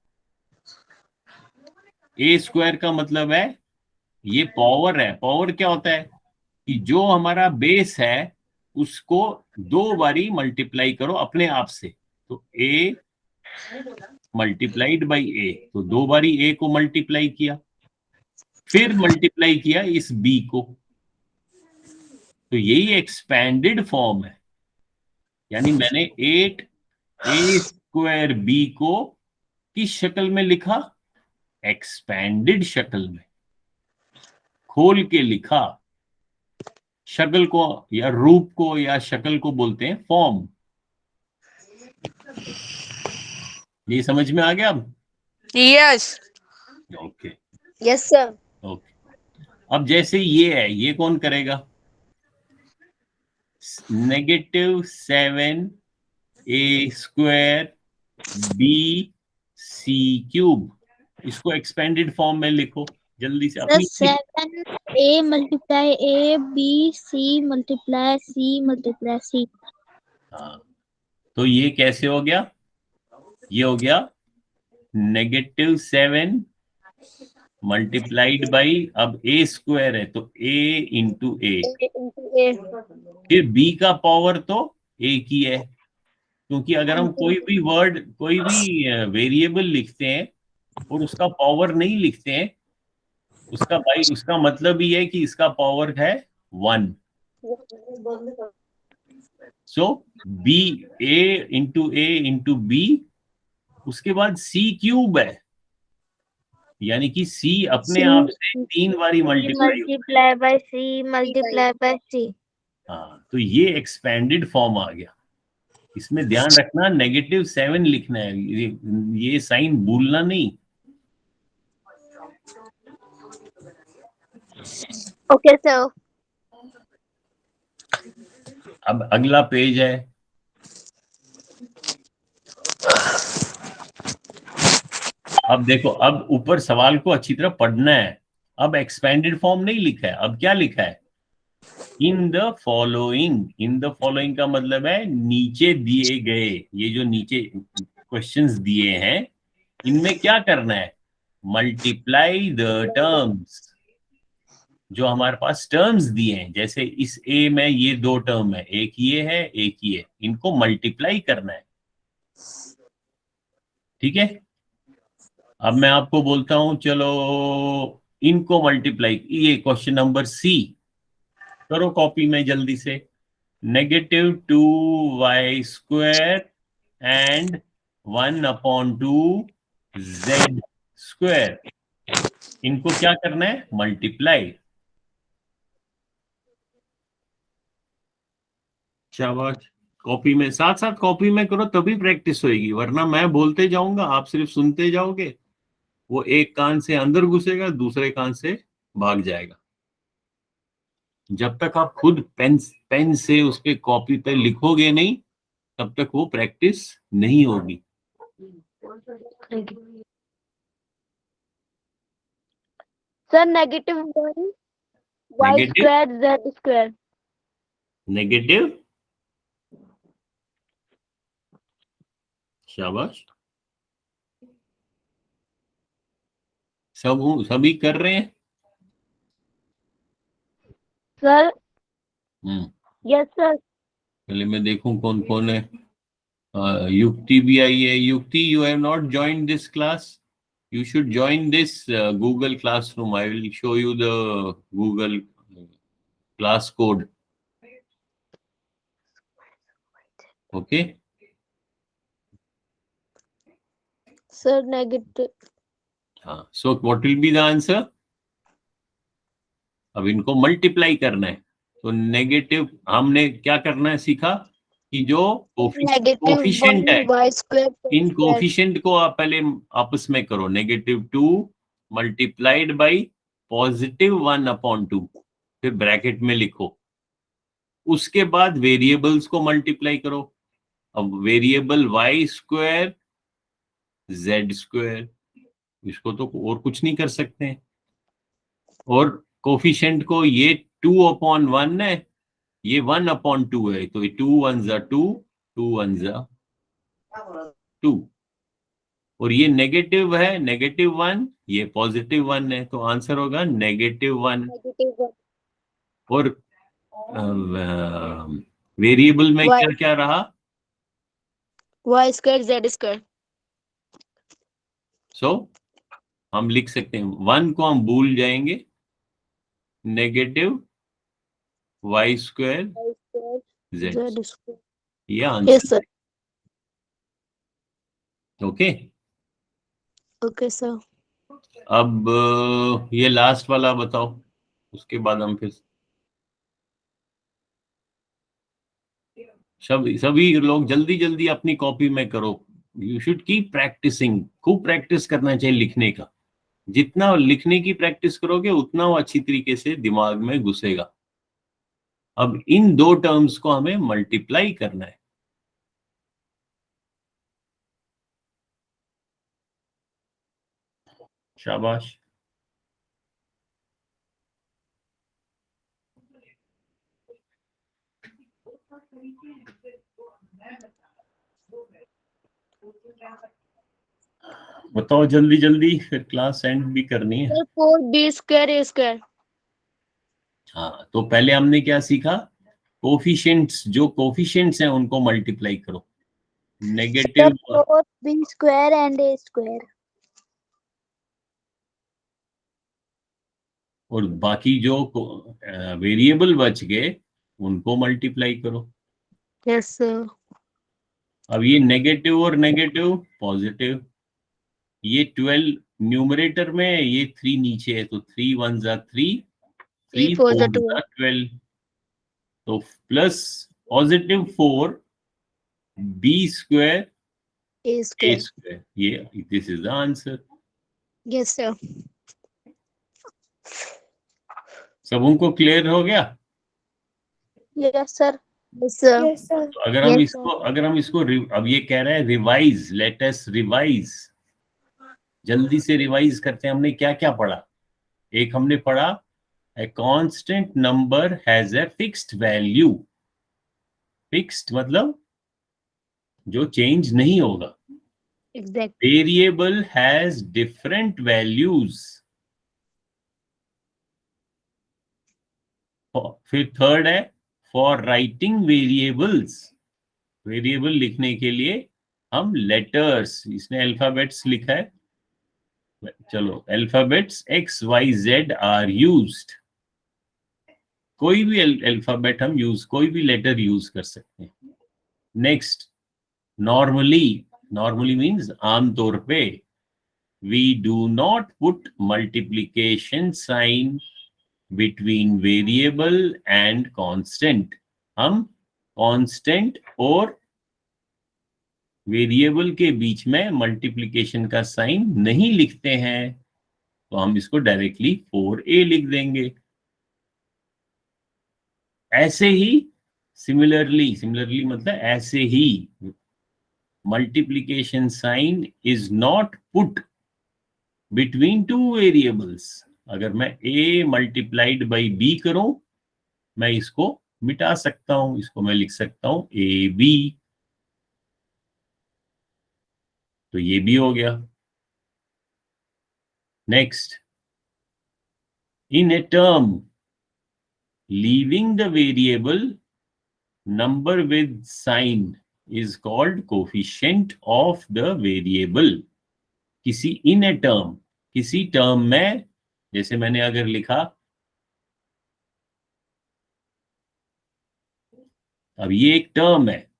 [SPEAKER 1] ए स्क्वायर का मतलब है ये पावर है। पावर क्या होता है कि जो हमारा बेस है उसको 2 बारी मल्टीप्लाई करो अपने आप से। तो ए मल्टीप्लाइड बाई ए, तो 2 बारी ए को मल्टीप्लाई किया, फिर मल्टीप्लाई किया इस बी को, तो यही एक्सपेंडेड फॉर्म है। यानी मैंने 8a स्क्वायर बी को किस शक्ल में लिखा? एक्सपेंडेड शक्ल में, खोल के लिखा। शक्ल को या रूप को या शक्ल को बोलते हैं फॉर्म। ये समझ में आ गया अब?
[SPEAKER 5] Yes.
[SPEAKER 1] Okay
[SPEAKER 6] yes sir.
[SPEAKER 1] Okay. अब जैसे ये है, ये कौन करेगा? -7a square b c cube, इसको एक्सपेंडेड फॉर्म में लिखो जल्दी से अपनी।
[SPEAKER 6] 7a multiply a b c multiply c।
[SPEAKER 1] हाँ, तो ये कैसे हो गया? ये हो गया -7 मल्टीप्लाइड बाई, अब a स्क्वायर है तो a इंटू ए, फिर b का पावर तो एक ही है, क्योंकि अगर हम कोई भी वर्ड, कोई भी वेरिएबल लिखते हैं और उसका पावर नहीं लिखते हैं, उसका मतलब ही है कि इसका पावर है 1। सो b, a इंटू बी, उसके बाद c क्यूब है, यानी कि c अपने आप से 3 बारी
[SPEAKER 3] मल्टीप्लाई बाय सी।
[SPEAKER 1] हाँ, तो ये एक्सपेंडेड फॉर्म आ गया। इसमें ध्यान रखना -7 लिखना है, ये साइन भूलना नहीं।
[SPEAKER 3] Okay sir.
[SPEAKER 1] अब अगला पेज है, अब देखो, अब ऊपर सवाल को अच्छी तरह पढ़ना है। अब एक्सपेंडेड फॉर्म नहीं लिखा है, अब क्या लिखा है? In the following. In the following का मतलब है नीचे दिए गए, ये जो नीचे क्वेश्चंस दिए हैं इनमें क्या करना है? Multiply the terms. जो हमारे पास टर्म्स दिए हैं, जैसे इस ए में ये 2 टर्म है, एक ये है एक ये, इनको मल्टीप्लाई करना है। ठीक है, अब मैं आपको बोलता हूं, चलो इनको मल्टीप्लाई, ये क्वेश्चन नंबर सी करो कॉपी में जल्दी से। -2y square and 1/2 z square, इनको क्या करना है? मल्टीप्लाई। शाबाश, कॉपी में, साथ साथ कॉपी में करो तभी प्रैक्टिस होएगी, वरना मैं बोलते जाऊंगा आप सिर्फ सुनते जाओगे, वो एक कान से अंदर घुसेगा दूसरे कान से भाग जाएगा। जब तक आप खुद पेन से उस पे कॉपी पे लिखोगे नहीं, तब तक वो प्रैक्टिस नहीं होगी।
[SPEAKER 2] Sir, -1 y
[SPEAKER 1] Negative?
[SPEAKER 2] square z square.
[SPEAKER 1] Negative, शाबाश, सभी कर रहे हैं।
[SPEAKER 2] Sir,
[SPEAKER 1] हम्म,
[SPEAKER 2] yes sir.
[SPEAKER 1] पहले मैं देखूं कौन कौन है। युक्ति भी आई है। युक्ति, you have not joined this class. You should join this Google Classroom. I will show you the Google class code. Okay.
[SPEAKER 2] Sir, negative.
[SPEAKER 1] हाँ, so what will be the answer? अब इनको मल्टीप्लाई करना है, तो नेगेटिव हमने क्या करना है सीखा कि जो कोफिशिएंट है,
[SPEAKER 2] y square.
[SPEAKER 1] इन कोफिशिएंट को आप पहले आपस में करो। -2 मल्टीप्लाइड बाई +1/2, फिर ब्रैकेट में लिखो। उसके बाद वेरिएबल्स को मल्टीप्लाई करो। अब variable y square z square, इसको तो और कुछ नहीं कर सकते हैं। और कोफिशिएंट को ये 2/1 है, ये 1/2 है, तो 2 1 2, 2 1 2, और ये नेगेटिव है, -1, ये +1 है, तो आंसर होगा -1। और वेरिएबल में क्या क्या रहा?
[SPEAKER 2] Y square z square.
[SPEAKER 1] सो हम लिख सकते हैं 1 को हम भूल जाएंगे, -y square z,
[SPEAKER 2] Z square.
[SPEAKER 1] ये
[SPEAKER 2] Yes
[SPEAKER 1] answer.
[SPEAKER 2] sir.
[SPEAKER 1] Okay.
[SPEAKER 2] Okay sir.
[SPEAKER 1] अब ये लास्ट वाला बताओ, उसके बाद हम फिर सभी लोग जल्दी जल्दी अपनी कॉपी में करो। यू शुड कीप प्रैक्टिसिंग, खूब प्रैक्टिस करना चाहिए लिखने का। जितना लिखने की प्रैक्टिस करोगे उतना वो अच्छी तरीके से दिमाग में घुसेगा। अब इन दो टर्म्स को हमें मल्टीप्लाई करना है। शाबाश। बताओ जल्दी जल्दी, फिर क्लास एंड भी करनी है।
[SPEAKER 2] Sir, 4b square a square.
[SPEAKER 1] हाँ, तो पहले हमने क्या सीखा? कोफिशिएंट्स, जो कोफिशिएंट्स हैं उनको मल्टीप्लाई करो। Negative
[SPEAKER 6] 4b square and a square.
[SPEAKER 1] और बाकी जो वेरिएबल बच गए उनको मल्टीप्लाई करो।
[SPEAKER 2] Yes sir.
[SPEAKER 1] अब ये नेगेटिव और नेगेटिव पॉजिटिव, ये 12 न्यूमरेटर में है, ये 3 नीचे है, तो 3 1 3, 3
[SPEAKER 2] 4
[SPEAKER 1] 4
[SPEAKER 2] 12.
[SPEAKER 1] 12, तो plus +4 b square
[SPEAKER 2] A
[SPEAKER 1] a
[SPEAKER 2] square.
[SPEAKER 1] Square, ये this is the answer.
[SPEAKER 2] Yes sir.
[SPEAKER 1] सबों को क्लियर हो गया?
[SPEAKER 6] Yes sir.
[SPEAKER 2] Yes sir.
[SPEAKER 6] Yes sir.
[SPEAKER 1] तो अगर हम
[SPEAKER 2] Yes,
[SPEAKER 1] इसको अब ये कह रहा है रिवाइज, लेट अस रिवाइज। जल्दी से रिवाइज करते हैं। हमने क्या क्या पढ़ा? एक हमने पढ़ा a constant number has a fixed value. Fixed मतलब जो चेंज नहीं होगा।
[SPEAKER 2] Exactly.
[SPEAKER 1] Variable has different values. फिर थर्ड है फॉर राइटिंग वेरिएबल्स। वेरिएबल लिखने के लिए हम लेटर्स, इसने अल्फाबेट्स लिखा है, चलो alphabets X Y Z are used. कोई भी अल्फाबेट हम कोई भी लेटर यूज कर सकते हैं। नेक्स्ट, नॉर्मली मीन्स आमतौर पे, we do not put multiplication sign between variable and constant. हम कांस्टेंट और वेरिएबल के बीच में मल्टीप्लिकेशन का साइन नहीं लिखते हैं, तो हम इसको डायरेक्टली 4a लिख देंगे। ऐसे ही सिमिलरली मतलब ऐसे ही multiplication sign is not put between two variables. अगर मैं a मल्टीप्लाइड बाई b करूं, मैं इसको मिटा सकता हूं, इसको मैं लिख सकता हूं ab, तो ये भी हो गया। Next, in a term leaving the variable number with sign is called coefficient of the variable. किसी इन ए टर्म, किसी टर्म में, जैसे मैंने अगर लिखा, अब ये एक टर्म है,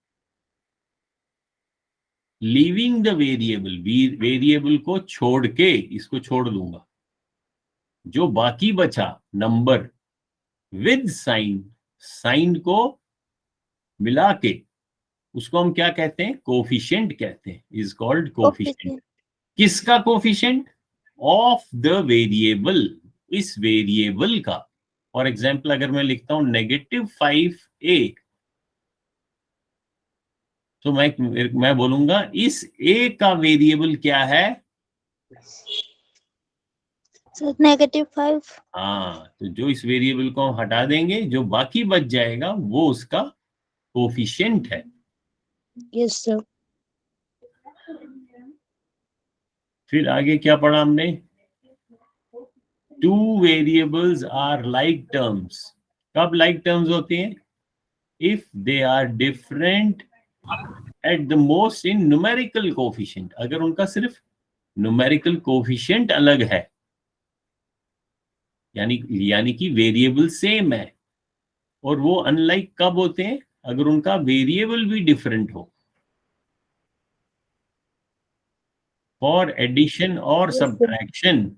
[SPEAKER 1] लीविंग द वेरिएबल, वेरिएबल को छोड़ के, इसको छोड़ दूंगा, जो बाकी बचा नंबर विद साइन, साइन को मिला के, उसको हम क्या कहते हैं? कोफिशिएंट कहते हैं, इज कॉल्ड कोफिशिएंट। किसका कोफिशिएंट? ऑफ द वेरिएबल, इस वेरिएबल का। फॉर एग्जाम्पल अगर मैं लिखता हूं -5a, तो मैं बोलूंगा इस a का वेरिएबल क्या है?
[SPEAKER 6] -5।
[SPEAKER 1] हाँ, तो जो इस वेरिएबल को हम हटा देंगे, जो बाकी बच जाएगा वो उसका कोफिशिएंट है।
[SPEAKER 5] Yes sir.
[SPEAKER 1] फिर आगे क्या पढ़ा हमने? Two variables are like terms. कब लाइक टर्म्स होते हैं? If they are different at the most in numerical coefficient. अगर उनका सिर्फ न्यूमेरिकल कोफिशिएंट अलग है, यानी कि वेरिएबल सेम है, और वो अनलाइक कब होते हैं? अगर उनका वेरिएबल भी डिफरेंट हो। फॉर एडिशन और subtraction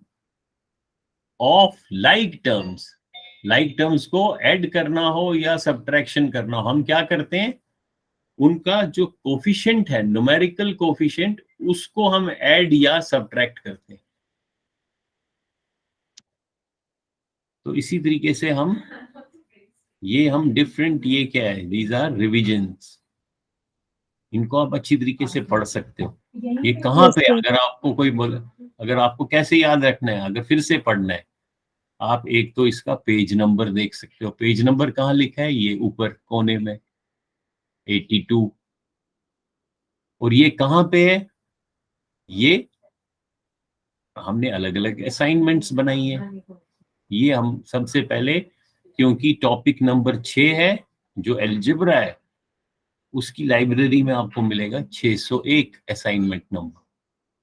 [SPEAKER 1] of like terms, like terms को ऐड करना हो या सब्ट्रैक्शन करना हो, हम क्या करते हैं? उनका जो कोफिशिएंट है, न्यूमेरिकल कोफिशिएंट, उसको हम ऐड या सब्ट्रैक्ट करते हैं। तो इसी तरीके से हम डिफरेंट, ये क्या है? These are revisions. इनको आप अच्छी तरीके से पढ़ सकते हो। ये कहाँ पे, अगर आपको कोई बोले, अगर आपको कैसे याद रखना है, अगर फिर से पढ़ना है, आप एक तो इसका पेज नंबर देख सकते हो। पेज नंबर कहाँ लिखा है? ये ऊपर कोने में 82। और ये कहाँ पे है? ये हमने अलग अलग असाइनमेंट्स बनाई है। ये हम सबसे पहले, क्योंकि टॉपिक नंबर 6 है जो अलजेब्रा है, उसकी लाइब्रेरी में आपको मिलेगा 601 असाइनमेंट नंबर।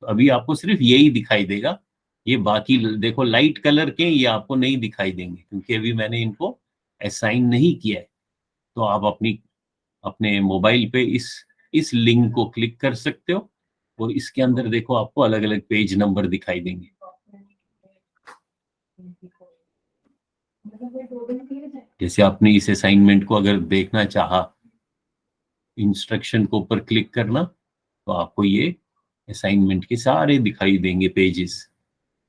[SPEAKER 1] तो अभी आपको सिर्फ यही दिखाई देगा, ये बाकी देखो लाइट कलर के, ये आपको नहीं दिखाई देंगे क्योंकि अभी मैंने इनको असाइन नहीं किया है। तो आप अपने मोबाइल पे इस लिंक को क्लिक कर सकते हो, और इसके अंदर देखो आपको अलग अलग पेज नंबर दिखाई देंगे। जैसे आपने इस असाइनमेंट को अगर देखना चाहा, इंस्ट्रक्शन को ऊपर क्लिक करना, तो आपको ये असाइनमेंट के सारे दिखाई देंगे पेजेस।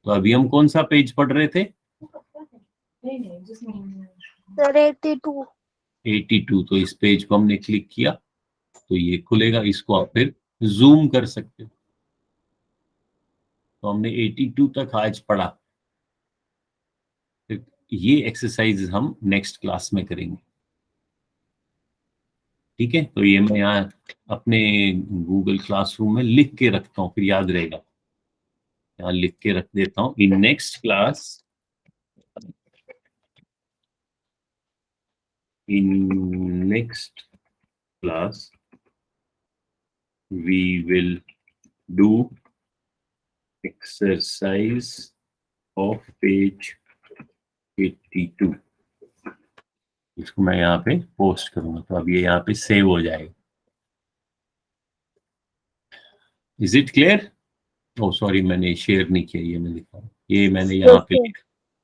[SPEAKER 1] तो अभी हम कौन सा पेज पढ़ रहे थे?
[SPEAKER 6] सर 82।
[SPEAKER 1] 82। तो इस पेज को हमने क्लिक किया तो ये खुलेगा, इसको आप फिर जूम कर सकते हो। तो हमने 82 तक आज पढ़ा। फिर ये एक्सरसाइज हम नेक्स्ट क्लास में करेंगे, ठीक है? तो ये मैं यहाँ अपने गूगल क्लासरूम में लिख के रखता हूँ, फिर याद रहेगा। यहाँ लिख के रख देता हूँ, in next class we will do exercise of page 82। इसको मैं यहाँ पे पोस्ट करूंगा, तो अब ये यहाँ पे सेव हो जाएगा। Is it clear? Oh sorry, मैंने शेयर नहीं किया, ये मैं लिखा हूँ, ये मैंने यहाँ पे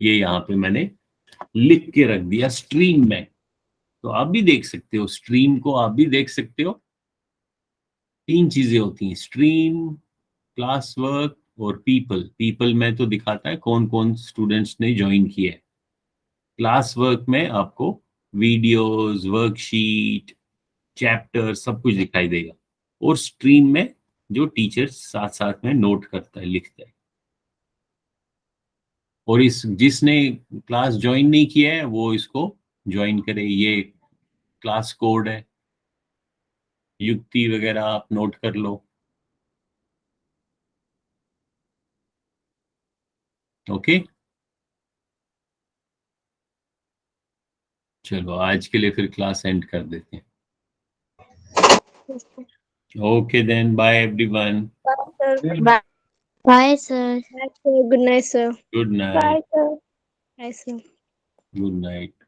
[SPEAKER 1] यहाँ पे मैंने लिख के रख दिया स्ट्रीम में। तो आप भी देख सकते हो, स्ट्रीम को आप भी देख सकते हो। 3 चीजें होती हैं, स्ट्रीम, क्लास वर्क और पीपल में तो दिखाता है कौन कौन स्टूडेंट्स ने ज्वाइन किया है। क्लास वर्क में आपको वीडियोस, वर्कशीट, चैप्टर सब कुछ दिखाई देगा। और स्ट्रीम में जो टीचर साथ साथ में नोट करता है, लिखता है। और इस जिसने क्लास ज्वाइन नहीं किया है वो इसको ज्वाइन करे। ये क्लास कोड है, युक्ति वगैरह आप नोट कर लो। ओके, चलो आज के लिए फिर क्लास एंड कर देते हैं। Okay then, bye everyone,
[SPEAKER 6] Bye,
[SPEAKER 2] Bye, sir.
[SPEAKER 5] Good night, sir.
[SPEAKER 1] Good night,
[SPEAKER 6] sir.
[SPEAKER 5] Bye, sir.
[SPEAKER 1] Good night.